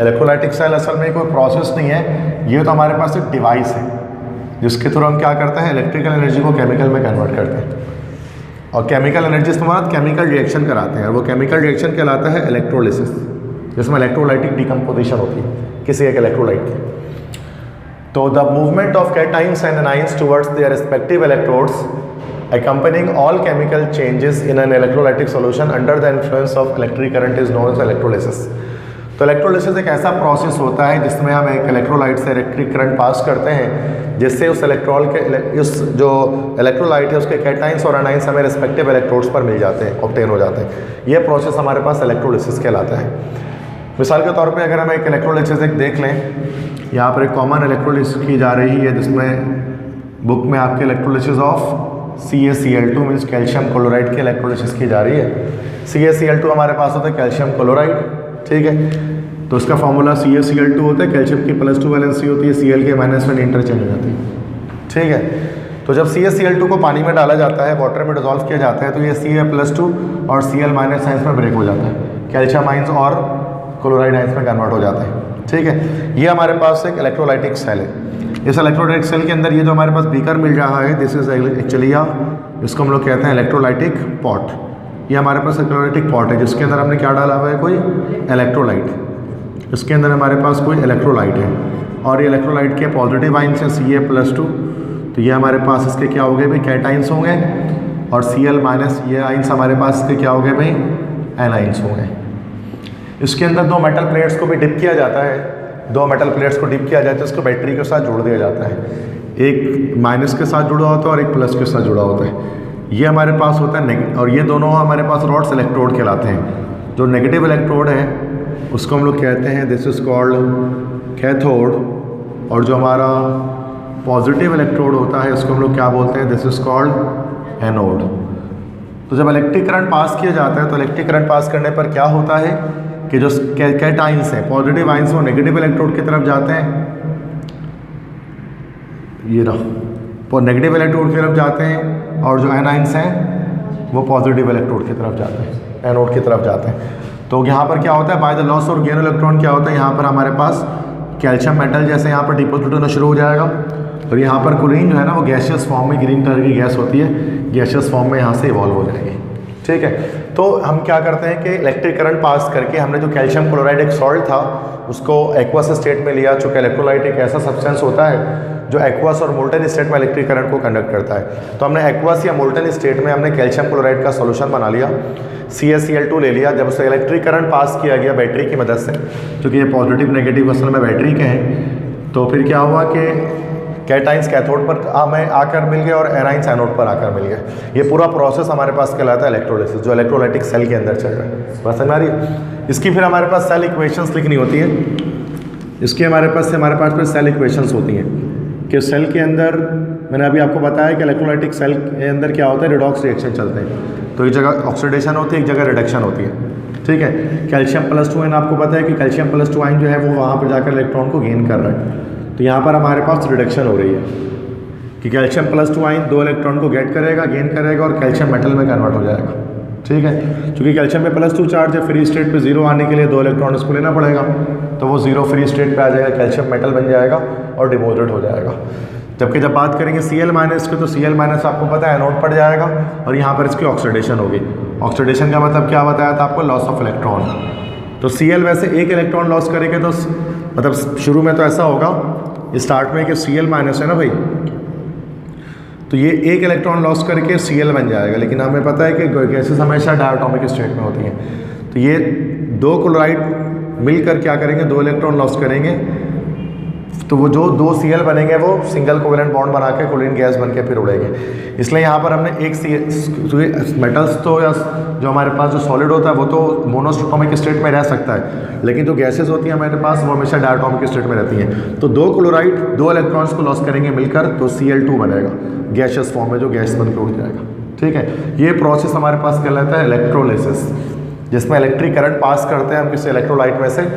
इलेक्ट्रोलाइटिक सेल असल में कोई प्रोसेस नहीं है, ये तो हमारे पास एक डिवाइस है जिसके थ्रू हम क्या करते हैं, इलेक्ट्रिकल एनर्जी को केमिकल में कन्वर्ट करते हैं, और केमिकल एनर्जी से बाद केमिकल रिएक्शन कराते हैं, और वो केमिकल रिएक्शन कहलाता है इलेक्ट्रोलिसिस, जिसमें इलेक्ट्रोलाइटिक डिकम्पोजिशन होती है किसी एक इलेक्ट्रोलाइट की। तो the movement of cations and anions towards their respective electrodes accompanying all chemical changes in an electrolytic solution under the influence of electric current is known as electrolysis। तो electrolysis एक ऐसा process होता है जिसमें हम एक इलेक्ट्रोलाइट से electric current pass करते हैं, जिससे उस इलेक्ट्रॉल के उस जो इलेक्ट्रोलाइट है उसके कैटाइंस और एनाइंस हमें रिस्पेक्टिव इलेक्ट्रोड्स पर मिल जाते हैं, ऑब्टेन हो जाते हैं। यह प्रोसेस हमारे पास इलेक्ट्रोलिसिस कहलाता है। मिसाल के तौर पर अगर हम एक इलेक्ट्रोलिसिस एक देख लें, यहाँ पर एक कॉमन इलेक्ट्रोलिसिस की जा रही है, जिसमें बुक में आपके electrolysis of CaCl2 means calcium chloride की इलेक्ट्रोलिसिस की जा रही है। CaCl2 हमारे पास होता है कैल्शियम क्लोराइड, ठीक है। तो उसका फॉर्मूला CaCl2 होता है, कैल्शियम की +2 वैलेंसी होती है, Cl के -1 इंटरचेंज हो जाती है, ठीक है। तो जब CaCl2 को पानी में डाला जाता है, वाटर में डिजोल्व किया जाता है, तो ये Ca+2 और Cl- आइंस में ब्रेक हो जाता है, कैल्शियम आइंस और क्लोराइड आइंस में कन्वर्ट हो जाता है, ठीक है। ये हमारे पास एक इलेक्ट्रोलाइटिक सेल है। इस इलेक्ट्रोलाइटिक सेल के अंदर ये जो हमारे पास बीकर मिल रहा है, दिस इज एक्चुअली इसको हम लोग कहते हैं इलेक्ट्रोलाइटिक पॉट। ये हमारे पास इलेक्ट्रोलाइटिक पॉट है जिसके अंदर हमने क्या डाला हुआ है, कोई इलेक्ट्रोलाइट। इसके अंदर हमारे पास कोई इलेक्ट्रोलाइट है, और ये इलेक्ट्रोलाइट के पॉजिटिव आइंस हैं Ca+2, तो ये हमारे पास इसके क्या हो गए भाई, कैटाइंस होंगे, और Cl माइनस, ये आइंस हमारे पास के क्या हो गए भाई, एनाइंस हो गए। इसके अंदर दो मेटल प्लेट्स को भी डिप किया जाता है, दो मेटल प्लेट्स को डिप किया जाता है, इसको बैटरी के साथ जोड़ दिया जाता है। एक माइनस के साथ जुड़ा होता है और एक प्लस के साथ जुड़ा होता है। ये हमारे पास होता है नेगेटिव, और ये दोनों हमारे पास रॉड्स इलेक्ट्रोड कहलाते हैं। जो नेगेटिव इलेक्ट्रोड है उसको हम लोग कहते हैं दिस इज कॉल्ड कैथोड, और जो हमारा पॉजिटिव इलेक्ट्रोड होता है उसको हम लोग क्या बोलते हैं, दिस इज कॉल्ड एनोड। तो जब इलेक्ट्रिक करंट पास किया जाता है तो इलेक्ट्रिक करंट पास करने पर क्या होता है कि जो कैटाइंस हैं, पॉजिटिव आइंस, वो नेगेटिव इलेक्ट्रोड की तरफ जाते हैं, ये रहा नेगेटिव इलेक्ट्रोड की तरफ जाते हैं, और जो एनाइंस हैं वो पॉजिटिव इलेक्ट्रोड की तरफ जाते हैं, एनोड की तरफ जाते हैं। तो यहाँ पर क्या होता है, बाय द लॉस और गेन इलेक्ट्रॉन क्या होता है, यहाँ पर हमारे पास कैल्शियम मेटल जैसे यहाँ पर डिपोजिट होना शुरू हो जाएगा, और यहाँ पर क्लोरीन जो है ना वो गैसियस फॉर्म में, ग्रीन कलर की गैस होती है, गैसियस फॉर्म में यहाँ से इवॉल्व हो जाएगी। ठीक है, तो हम क्या करते हैं कि इलेक्ट्रिक करंट पास करके हमने जो कैल्शियम क्लोराइड एक सॉल्ट था उसको एक्वस स्टेट में लिया। चूँकि इलेक्ट्रोलाइट एक ऐसा सब्सटेंस होता है जो एक्वस और मोल्टन स्टेट में इलेक्ट्रिक करंट को कंडक्ट करता है। तो हमने एक्वस या मोल्टन स्टेट में हमने कैल्शियम क्लोराइड का सॉल्यूशन बना लिया, CaCl2 ले लिया। जब उसे इलेक्ट्रिक करंट पास किया गया बैटरी की मदद से, क्योंकि ये पॉजिटिव नेगेटिव असल में बैटरी के हैं, तो फिर क्या हुआ कि कैटाइंस कैथोड पर हमें आकर मिल गए और एनाइंस एनोड पर आकर मिल गए। ये पूरा प्रोसेस हमारे पास कहलाता है इलेक्ट्रोलिसिस, जो इलेक्ट्रोलाइटिक सेल के अंदर चल रहा है। बस समझ आ रही है। इसकी फिर हमारे पास सेल इक्वेशंस लिखनी होती है। इसकी हमारे पास फिर सेल इक्वेशंस होती हैं कि सेल के अंदर, मैंने अभी आपको बताया कि इलेक्ट्रोलाइटिक सेल के अंदर क्या होता है, रिडॉक्स रिएक्शन चलते हैं। तो एक जगह ऑक्सीडेशन होती है, एक जगह रिडक्शन होती है। ठीक है, कैल्शियम +2 आयन आपको पता है कि कैल्शियम +2 आयन जो है वो वहाँ पर जाकर इलेक्ट्रॉन को गेन कर रहा है। तो यहाँ पर हमारे पास रिडक्शन हो रही है कि कैल्शियम +2 आयन 2 इलेक्ट्रॉन को गेन करेगा और कैल्शियम मेटल में कन्वर्ट हो जाएगा। ठीक है, क्योंकि कैल्शियम में +2 चार्ज है, फ्री स्टेट पे 0 आने के लिए 2 इलेक्ट्रॉन इसको लेना पड़ेगा, तो वो 0 फ्री स्टेट पे आ जाएगा, कैल्शियम मेटल बन जाएगा और डिपोजिट हो जाएगा। जबकि जब बात करेंगे Cl- की, तो Cl- आपको पता है एनोड पर जाएगा और यहाँ पर इसकी ऑक्सीडेशन होगी। ऑक्सीडेशन का मतलब क्या बताया था आपको, लॉस ऑफ इलेक्ट्रॉन। तो Cl वैसे एक इलेक्ट्रॉन लॉस करेंगे तो मतलब शुरू में तो ऐसा होगा स्टार्ट में कि Cl- है ना भाई, तो ये एक इलेक्ट्रॉन लॉस करके Cl बन जाएगा। लेकिन हमें पता है कि गैसेस हमेशा डायटोमिक स्टेट में होती हैं। तो ये 2 क्लोराइड मिलकर क्या करेंगे, 2 इलेक्ट्रॉन लॉस करेंगे, तो वो जो 2 Cl बनेंगे वो सिंगल कोवेलेंट बॉन्ड बना के क्लोरीन गैस बन के फिर उड़ेंगे। इसलिए यहाँ पर हमने एक मेटल्स तो या जो हमारे पास जो सॉलिड होता है वो तो मोनोएटॉमिक स्टेट में रह सकता है, लेकिन जो गैसेस होती हैं हमारे पास वो हमेशा डायटोमिक स्टेट में रहती हैं। तो 2 क्लोराइड 2 इलेक्ट्रॉन्स को लॉस करेंगे मिलकर, तो Cl2 बनेगा गैसियस फॉर्म में, जो गैस बन के उड़ जाएगा। ठीक है, ये प्रोसेस हमारे पास कहलाता है इलेक्ट्रोलिसिस, जिसमें इलेक्ट्रिक करंट पास करते हैं हम किसी इलेक्ट्रोलाइट में से,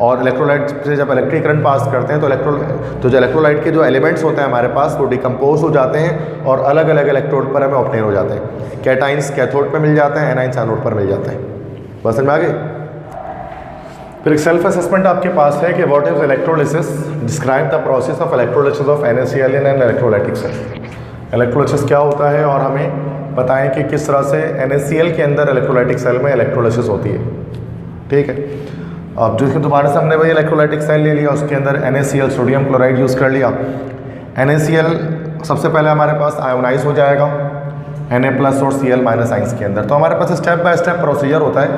और इलेक्ट्रोलाइट से जब इलेक्ट्रिक करंट पास करते हैं तो जो इलेक्ट्रोलाइट के जो एलिमेंट्स होते हैं हमारे पास वो डिकम्पोज हो जाते हैं और अलग अलग इलेक्ट्रोड पर हमें ऑब्टेन हो जाते हैं। कैटाइंस कैथोड पर मिल जाते हैं, एनाइंस एनोड पर मिल जाते हैं। बस समझ में आ गई। फिर एक सेल्फ असेसमेंट आपके पास है कि what is electrolysis, describe the process of electrolysis of NaCl in an electrolytic cell. Electrolysis क्या होता है और हमें बताएं कि किस तरह से NaCl के अंदर इलेक्ट्रोलाइटिक सेल में इलेक्ट्रोलिसिस होती है। ठीक है, अब जो दोबारा से हमने वही इलेक्ट्रोलाइटिक सेल ले लिया, उसके अंदर NaCl सोडियम क्लोराइड यूज़ कर लिया। NaCl सबसे पहले हमारे पास आयोनाइज हो जाएगा Na+ और Cl- आइंस के अंदर। तो हमारे पास स्टेप बाय स्टेप प्रोसीजर होता है।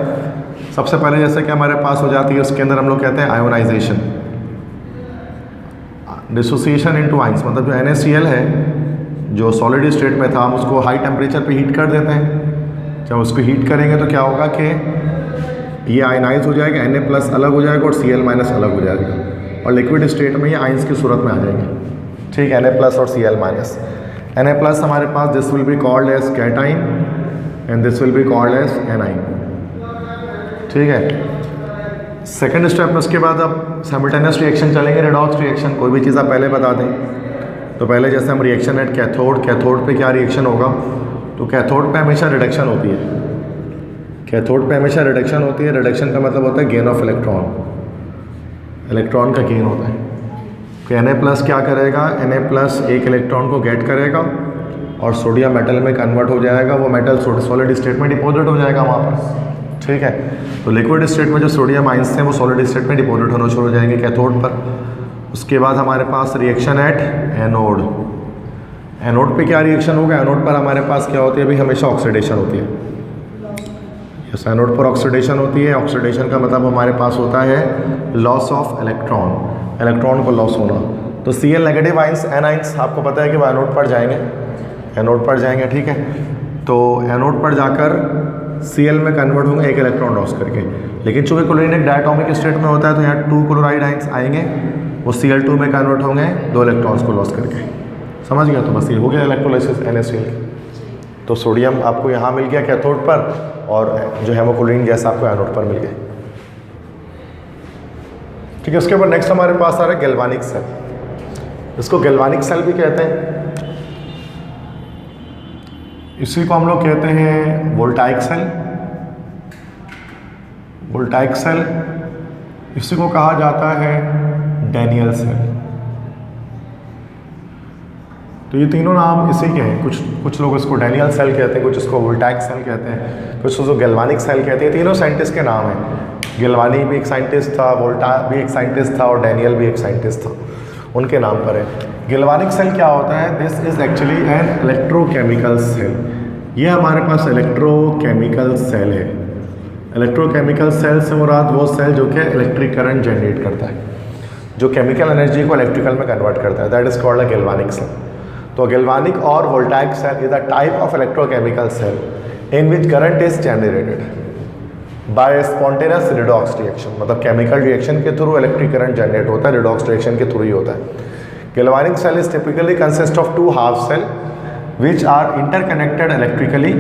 सबसे पहले जैसे कि हमारे पास हो जाती है उसके अंदर हम लोग कहते हैं आयोनाइजेशन, डिसोसिएशन इनटू आइंस, मतलब जो NaCl है जो सॉलिड स्टेट में था हम उसको हाई टेम्परेचर पे हीट कर देते हैं। जब उसको हीट करेंगे तो क्या होगा कि ये आयनाइज हो जाएगा, Na+ अलग हो जाएगा और Cl- अलग हो जाएगा, और लिक्विड स्टेट में ये आइंस की सूरत में आ जाएंगे। ठीक है, Na+ और Cl-। Na+ हमारे पास this will be called as cation and this will be called as anion. ठीक है, सेकेंड स्टेप में उसके बाद अब साइमल्टेनियस रिएक्शन चलेंगे, रेडॉक्स रिएक्शन। कोई भी चीज़ आप पहले बता दें तो पहले जैसे हम रिएक्शन एट कैथोड पे क्या रिएक्शन होगा, तो कैथोड पे हमेशा रिडक्शन होती है। कैथोड पे हमेशा रिडक्शन होती है। रिडक्शन का मतलब होता है गेन ऑफ इलेक्ट्रॉन, इलेक्ट्रॉन का गेन होता है। तो Na+ क्या करेगा, Na+ एक इलेक्ट्रॉन को गेट करेगा और सोडियम मेटल में कन्वर्ट हो जाएगा। वो मेटल सॉलिड स्टेट में डिपोजिट हो जाएगा वहाँ पर। ठीक है, तो लिक्विड स्टेट में जो सोडियम आइंस हैं वो सॉलिड स्टेट में डिपोजिट होना शुरू हो जाएंगे कैथोड पर। उसके बाद हमारे पास रिएक्शन एट एनोड, एनोड पे क्या रिएक्शन होगा, एनोड पर हमारे पास क्या होती है अभी, हमेशा ऑक्सीडेशन होती है। यस, एनोड पर ऑक्सीडेशन होती है। ऑक्सीडेशन का मतलब हमारे पास होता है लॉस ऑफ इलेक्ट्रॉन, इलेक्ट्रॉन को लॉस होना। तो Cl negative ions, anions आपको पता है कि वो एनोड पर जाएंगे, एनोड पर जाएंगे, ठीक है। तो एनोड पर जाकर Cl में कन्वर्ट होंगे एक इलेक्ट्रॉन लॉस करके। लेकिन चूंकि क्लोरीन एक डायटोमिक स्टेट में होता है तो यहाँ 2 क्लोराइड आइंस आएंगे, वो Cl2 में कन्वर्ट होंगे 2 इलेक्ट्रॉन्स को लॉस करके। समझ गया? तो बस ये हो गया इलेक्ट्रोलाइसिस NaCl। तो सोडियम आपको यहाँ मिल गया कैथोड पर, और जो है वो क्लोरीन गैस आपको एनोड पर मिल गई। ठीक है, उसके बाद नेक्स्ट हमारे पास आ रहा है गैल्वानिक सेल। इसको गैल्वानिक सेल भी कहते हैं। इसी को हम लोग कहते हैं वोल्टाइक सेल, वोल्टाइक सेल। इसी को कहा जाता है डैनियल सेल। तो ये तीनों नाम इसी के हैं। कुछ लोग इसको डैनियल सेल कहते हैं, कुछ इसको वोल्टाइक सेल कहते हैं, कुछ उसको गैल्वानिक सेल कहते हैं। तीनों साइंटिस्ट के नाम हैं। गैल्वानी भी एक साइंटिस्ट था, वोल्टा भी एक साइंटिस्ट था, और डैनियल भी एक साइंटिस्ट था, उनके नाम पर है। गैल्वानिक सेल क्या होता है? This is actually an electrochemical cell. ये हमारे पास इलेक्ट्रोकेमिकल सेल है। इलेक्ट्रोकेमिकल सेल से मुराद वो सेल जो कि इलेक्ट्रिक करंट जनरेट करता है, जो केमिकल एनर्जी को इलेक्ट्रिकल में कन्वर्ट करता है, that is called a galvanic cell. तो गैल्वानिक और voltaic cell is a type of electrochemical cell in which current is generated by spontaneous redox reaction. मतलब केमिकल रिएक्शन के थ्रू इलेक्ट्रिक करंट जनरेट होता है, redox reaction के through ही होता है। Galvanic cell is typically consist of 2 half cell which are interconnected electrically.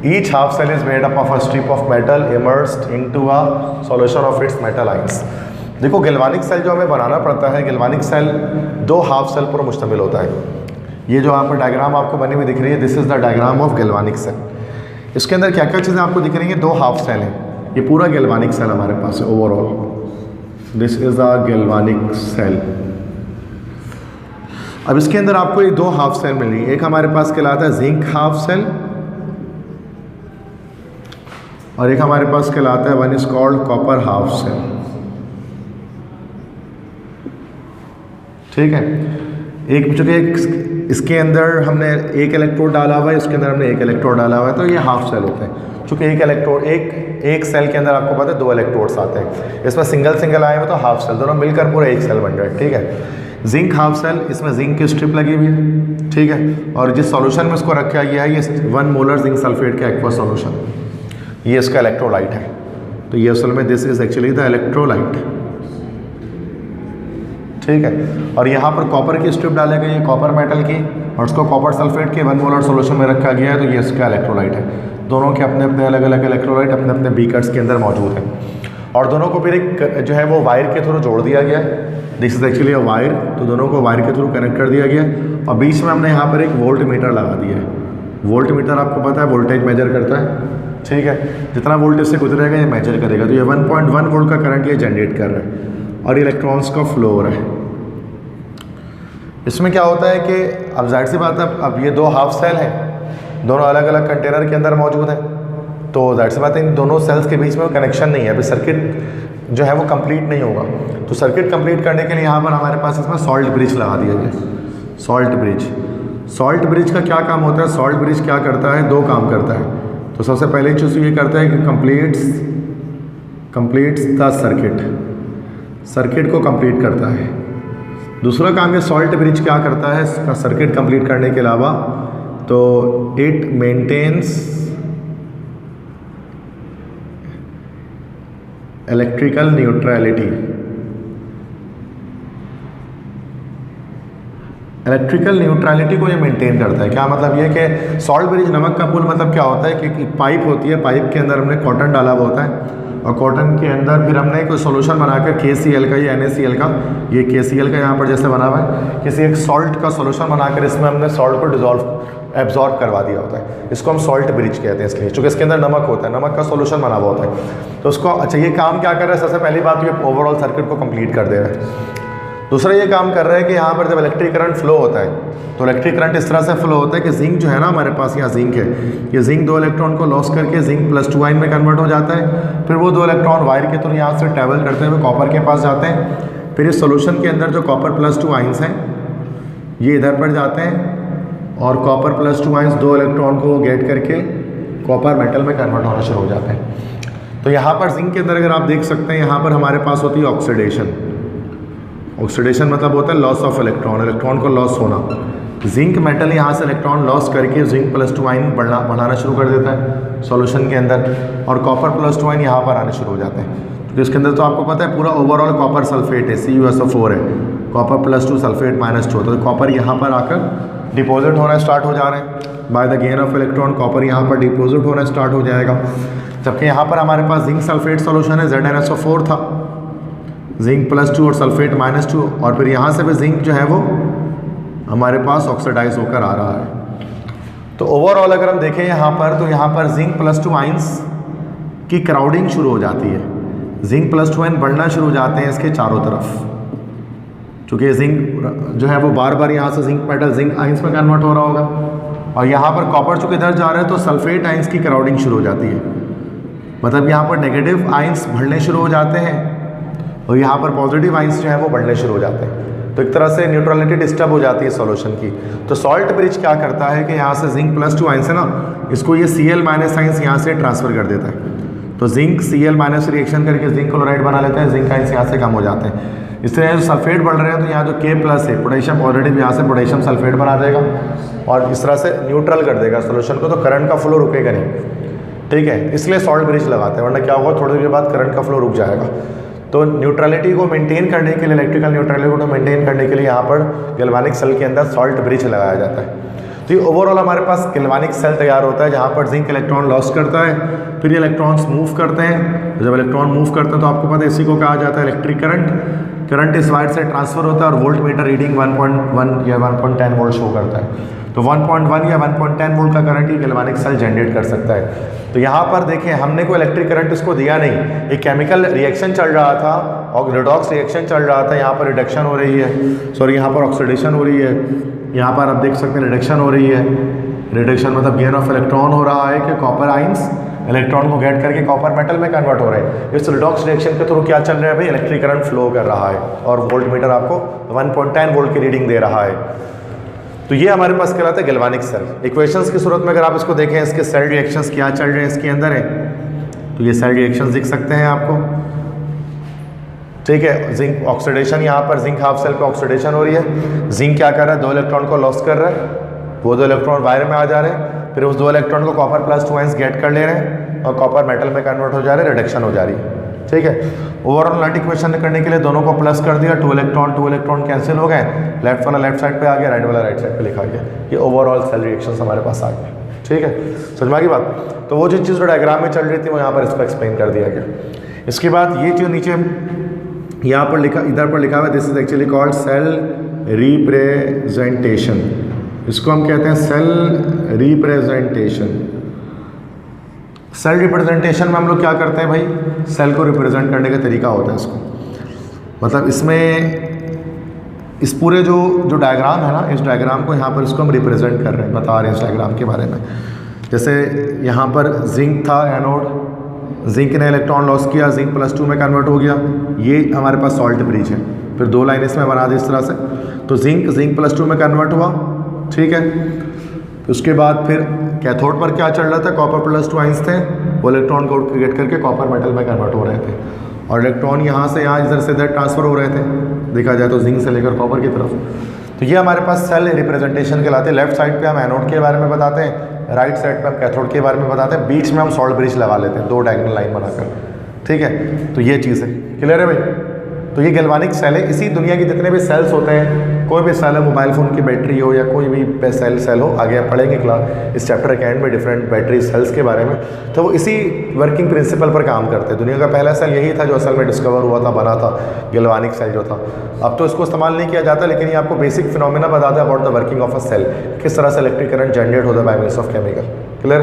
Each half cell is made up of a strip of metal immersed into a solution of its metal ions. देखो galvanic cell जो हमें बनाना पड़ता है, galvanic cell 2 half cell पर मुश्तमिल होता है। ये जो यहाँ पर डायग्राम आपको बनी हुई दिख रही है, this is the diagram of galvanic cell. इसके अंदर क्या क्या चीज़ें आपको दिख रही हैं? 2 हाफ सेल हैं। ये पूरा गैल्वानिक सेल हमारे पास है overall. This is the galvanic cell. अब इसके अंदर आपको ये 2 हाफ सेल मिल रही है। एक हमारे पास कहलाता है जिंक हाफ सेल, और एक हमारे पास कहलाता है one is called copper half cell. ठीक है, एक चूंकि इसके अंदर हमने एक इलेक्ट्रोड डाला हुआ है, इसके अंदर हमने एक इलेक्ट्रोड डाला हुआ है, तो ये हाफ सेल होते हैं। चूंकि एक इलेक्ट्रोड एक सेल के अंदर आपको पता है 2 इलेक्ट्रोड्स आते हैं, इसमें सिंगल आए हुए तो हाफ सेल, दोनों मिलकर पूरा एक सेल बन रहा है। ठीक है, जिंक हाफ सेल, इसमें जिंक की स्ट्रिप लगी हुई है। ठीक है, और जिस सॉल्यूशन में इसको रखा गया है ये 1 मोलर जिंक सल्फेट का एक्वा सॉल्यूशन, ये इसका इलेक्ट्रोलाइट है। तो ये असल में this is actually the electrolyte. ठीक है, और यहाँ पर कॉपर की स्ट्रिप डाले गई है, कॉपर मेटल की, और उसको कॉपर सल्फेट के 1 मोलर सॉल्यूशन में रखा गया है, तो ये इसका इलेक्ट्रोलाइट है। दोनों के अपने अपने अलग अलग इलेक्ट्रोलाइट अपने अपने बीकर्स के अंदर मौजूद हैं, और दोनों को फिर एक जो है वो वायर के थ्रू जोड़ दिया गया है। This is actually a wire, तो दोनों को वायर के थ्रू कनेक्ट कर दिया गया, और बीच में हमने यहाँ पर एक वोल्ट मीटर लगा दिया है। वोल्ट मीटर आपको पता है वोल्टेज मेजर करता है। ठीक है, जितना वोल्ट इससे गुजरेगा ये मेजर करेगा। तो ये 1.1 वोल्ट का करंट ये जनरेट कर रहा है, और इलेक्ट्रॉन्स का फ्लो हो रहा है। इसमें क्या होता है कि अब जाहिर सी बात है, अब ये 2 हाफ सेल हैं, दोनों अलग अलग कंटेनर के अंदर मौजूद हैं, तो जाहिर सी बात है इन दोनों सेल्स के बीच में कनेक्शन नहीं है, अभी सर्किट जो है वो कंप्लीट नहीं होगा। तो सर्किट कंप्लीट करने के लिए यहाँ पर हमारे पास इसमें सॉल्ट ब्रिज लगा दिया गया। सॉल्ट ब्रिज, सॉल्ट ब्रिज का क्या काम होता है? सॉल्ट ब्रिज क्या करता है? 2 काम करता है। तो सबसे पहले चीज़ ये करता है कि कंप्लीट्स द सर्किट को कंप्लीट करता है। दूसरा काम ये सॉल्ट ब्रिज क्या करता है सर्किट कंप्लीट करने के अलावा? तो it maintains electrical neutrality. Electrical neutrality को ये मेंटेन करता है। क्या मतलब ये कि सॉल्ट ब्रिज, नमक का पुल, मतलब क्या होता है कि पाइप होती है, पाइप के अंदर हमने कॉटन डाला हुआ होता है, और कॉटन के अंदर फिर हमने कोई सॉल्यूशन बनाकर KCl का या NaCl का, ये KCl का यहाँ पर जैसे बना हुआ है, किसी एक सॉल्ट का सॉल्यूशन बनाकर इसमें हमने सॉल्ट को एब्जॉर्ब करवा दिया होता है। इसको हम सॉल्ट ब्रिज कहते हैं इसके लिए, चूँकि इसके अंदर नमक होता है, नमक का सॉल्यूशन बना हुआ होता है। तो उसको अच्छा ये काम क्या कर रहा है? सबसे पहली बात ये ओवरऑल सर्किट को कंप्लीट कर दे रहा है। दूसरा ये काम कर रहा है कि यहाँ पर जब इलेक्ट्रिक करंट फ्लो होता है, तो इलेक्ट्रिक करंट इस तरह से फ्लो होता है कि जिंक जो है ना हमारे पास, यहाँ जिंक है, ये जिंक 2 इलेक्ट्रॉन को लॉस करके जिंक +2 आयन में कन्वर्ट हो जाता है। फिर वो 2 इलेक्ट्रॉन वायर के थ्रू यहाँ से ट्रैवल करते हुए कॉपर के पास जाते हैं। फिर इस सोल्यूशन के अंदर जो कॉपर +2 आयन्स हैं ये इधर पर जाते हैं, और कॉपर प्लस 2 आइंस 2 इलेक्ट्रॉन को गेट करके कॉपर मेटल में कन्वर्ट होना शुरू हो जाते हैं। तो यहाँ पर जिंक के अंदर अगर आप देख सकते हैं, यहाँ पर हमारे पास होती है ऑक्सीडेशन। ऑक्सीडेशन मतलब होता है लॉस ऑफ इलेक्ट्रॉन, इलेक्ट्रॉन को लॉस होना। जिंक मेटल यहाँ से इलेक्ट्रॉन लॉस करके जिंक प्लस 2 आइन बढ़ाना शुरू कर देता है सॉल्यूशन के अंदर, और कॉपर प्लस 2 आइन यहाँ पर आने शुरू हो जाते हैं। तो इसके अंदर तो आपको पता है पूरा ओवरऑल कॉपर सल्फेट है, CuSO4 है, कॉपर प्लस 2 सल्फेट -2, तो कॉपर यहाँ पर आकर डिपॉजिट होना स्टार्ट हो जा रहे हैं। By the gain of electron copper यहाँ पर डिपॉजिट होना स्टार्ट हो जाएगा। जबकि यहाँ पर हमारे पास जिंक सल्फेट सॉल्यूशन है, ZnSO4 था, जिंक प्लस 2 और सल्फेट -2, और फिर यहाँ से भी जिंक जो है वो हमारे पास ऑक्सीडाइज होकर आ रहा है। तो ओवरऑल अगर हम देखें यहाँ पर, तो यहाँ पर जिंक प्लस 2 आइंस की क्राउडिंग शुरू हो जाती है, जिंक प्लस 2 आइन बढ़ना शुरू हो जाते हैं इसके चारों तरफ, क्योंकि जिंक जो है वो बार बार यहाँ से जिंक मेटल जिंक आइंस में कन्वर्ट हो रहा होगा, और यहाँ पर कॉपर चूँकि इधर जा रहे हैं तो सल्फेट आइंस की क्राउडिंग शुरू हो जाती है। मतलब यहाँ पर नेगेटिव आइंस बढ़ने शुरू हो जाते हैं और यहाँ पर पॉजिटिव आइंस जो है वो बढ़ने शुरू हो जाते हैं। तो एक तरह से न्यूट्रलिटी डिस्टर्ब हो जाती है सॉल्यूशन की। तो सॉल्ट ब्रिज क्या करता है कि यहाँ से जिंक प्लस 2 आइंस है ना, इसको ये Cl- आइंस यहाँ से ट्रांसफर कर देता है। तो जिंक Cl- रिएक्शन करके जिंक क्लोराइड बना लेते हैं, जिंक आइंस यहाँ से कम हो जाते हैं। इस तरह जो सल्फेट बढ़ रहे हैं तो यहाँ जो K+ है पोटेशियम, ऑलरेडी यहाँ से पोटेशियम सल्फेट बना देगा और इस तरह से न्यूट्रल कर देगा सोल्यूशन को, तो करंट का फ्लो रुकेगा नहीं। ठीक है, इसलिए सॉल्ट ब्रिज लगाते हैं, वरना क्या होगा थोड़ी देर बाद करंट का फ्लो रुक जाएगा। तो न्यूट्रलिटी को मेंटेन करने के लिए, इलेक्ट्रिकल न्यूट्रलिटी को मेंटेन करने के लिए यहाँ पर गैल्वेनिक सेल के अंदर सॉल्ट ब्रिज लगाया जाता है। तो ये ओवरऑल हमारे पास गैल्वेनिक सेल तैयार होता है, जहाँ पर जिंक इलेक्ट्रॉन लॉस करता है, फिर ये इलेक्ट्रॉन्स मूव करते हैं। जब इलेक्ट्रॉन मूव करते हैं तो आपको पता है इसी को कहा जाता है इलेक्ट्रिक करंट। करंट इस वायर से ट्रांसफर होता है और वोल्ट मीटर रीडिंग 1.1 या 1.10 वोल्ट शो करता है। तो 1.1 या 1.10 वोल्ट का करंट ही गैल्वेनिक सेल जनरेट कर सकता है। तो यहाँ पर देखें, हमने कोई इलेक्ट्रिक करंट इसको दिया नहीं, एक केमिकल रिएक्शन चल रहा था और रिडॉक्स रिएक्शन चल रहा था। यहाँ पर रिडक्शन हो रही है, सॉरी यहाँ पर ऑक्सीडेशन हो रही है, यहाँ पर आप देख सकते हैं रिडक्शन हो रही है। रिडक्शन मतलब गेन ऑफ इलेक्ट्रॉन हो रहा है कि कॉपर आइंस इलेक्ट्रॉन को गेट करके कॉपर मेटल में कन्वर्ट हो रहे हैं। इस रिडॉक्स रिएक्शन के थ्रू क्या चल रहा है भाई, इलेक्ट्रिक करंट फ्लो कर रहा है और वोल्ट मीटर आपको 1.10 वोल्ट की रीडिंग दे रहा है। तो ये हमारे पास कहलाता है गैल्वेनिक सेल। इक्वेशंस की सूरत में अगर आप इसको देखें, इसके सेल रिएक्शंस क्या चल रहे हैं इसके अंदर है, तो ये सेल रिएक्शंस दिख सकते हैं आपको। ठीक है, जिंक ऑक्सीडेशन, यहाँ पर जिंक हाफ सेल पे ऑक्सीडेशन हो रही है। जिंक क्या कर रहा है, 2 इलेक्ट्रॉन को लॉस कर रहा है, वो 2 इलेक्ट्रॉन वायर में आ जा रहे हैं, फिर उस 2 इलेक्ट्रॉन को कॉपर प्लस 2 आइंस गेट कर ले रहे हैं और कॉपर मेटल में कन्वर्ट हो जा रहे हैं, रिडक्शन हो जा रही है। ठीक है, ओवरऑल नट इक्वेशन करने के लिए दोनों को प्लस कर दिया, 2 इलेक्ट्रॉन कैंसिल हो गए, लेफ्ट वाला लेफ्ट साइड पे आ गया, राइट वाला राइट साइड पे लिखा गया। ये ओवरऑल सेल रिएक्शंस हमारे पास आ गए। ठीक है, समझ में आ गई बात। तो वो जो चीज़ जो डायग्राम में चल रही थी वो यहाँ पर इसको एक्सप्लेन कर दिया गया। इसके बाद ये जो नीचे यहाँ पर लिखा, इधर पर लिखा हुआ है, this is actually called cell representation. इसको हम कहते हैं सेल रिप्रेजेंटेशन। सेल रिप्रेजेंटेशन में हम लोग क्या करते हैं भाई, सेल को रिप्रेजेंट करने का तरीका होता है इसको, मतलब इसमें इस पूरे जो डायग्राम है ना, इस डायग्राम को यहाँ पर इसको हम रिप्रेजेंट कर रहे हैं, बता रहे हैं इस डायग्राम के बारे में। जैसे यहाँ पर जिंक था एनोड, जिंक ने इलेक्ट्रॉन लॉस किया, जिंक प्लस 2 में कन्वर्ट हो गया, ये हमारे पास सॉल्ट ब्रिज है। फिर 2 लाइन इसमें बना दी इस तरह से, तो जिंक प्लस 2 में कन्वर्ट हुआ। ठीक है, उसके बाद फिर कैथोड पर क्या चल रहा था, कॉपर प्लस 2 आइंस थे, वो इलेक्ट्रॉन को गेट करके कॉपर मेटल में कन्वर्ट हो रहे थे और इलेक्ट्रॉन यहाँ से यहाँ इधर से इधर ट्रांसफर हो रहे थे, देखा जाए तो जिंक से लेकर कॉपर की तरफ। तो ये हमारे पास सेल रिप्रेजेंटेशन कहलाते हैं। लेफ्ट साइड पे हम एनोड के बारे में बताते हैं, राइट साइड पे हम कैथोड के बारे में बताते हैं, बीच में हम सॉल्ट ब्रिज लगा लेते हैं 2 डायगोनल लाइन बनाकर। ठीक है, तो ये चीज़ है, क्लियर है भाई। तो ये गैल्वेनिक सेल है। इसी दुनिया के जितने भी सेल्स होते हैं, कोई भी सेल है, मोबाइल फ़ोन की बैटरी हो या कोई भी सेल हो, आगे आप पढ़ेंगे क्लास इस चैप्टर के एंड में डिफरेंट बैटरी सेल्स के बारे में, तो वो इसी वर्किंग प्रिंसिपल पर काम करते हैं। दुनिया का पहला सेल यही था जो असल में डिस्कवर हुआ था, बना था, गैल्वेनिक सेल जो था। अब तो इसको इस्तेमाल नहीं किया जाता, लेकिन ये आपको बेसिक फिनोमेना बताता है about the working of a cell, किस तरह से इलेक्ट्रिक करंट जनरेट होता है by means of chemical. Clear.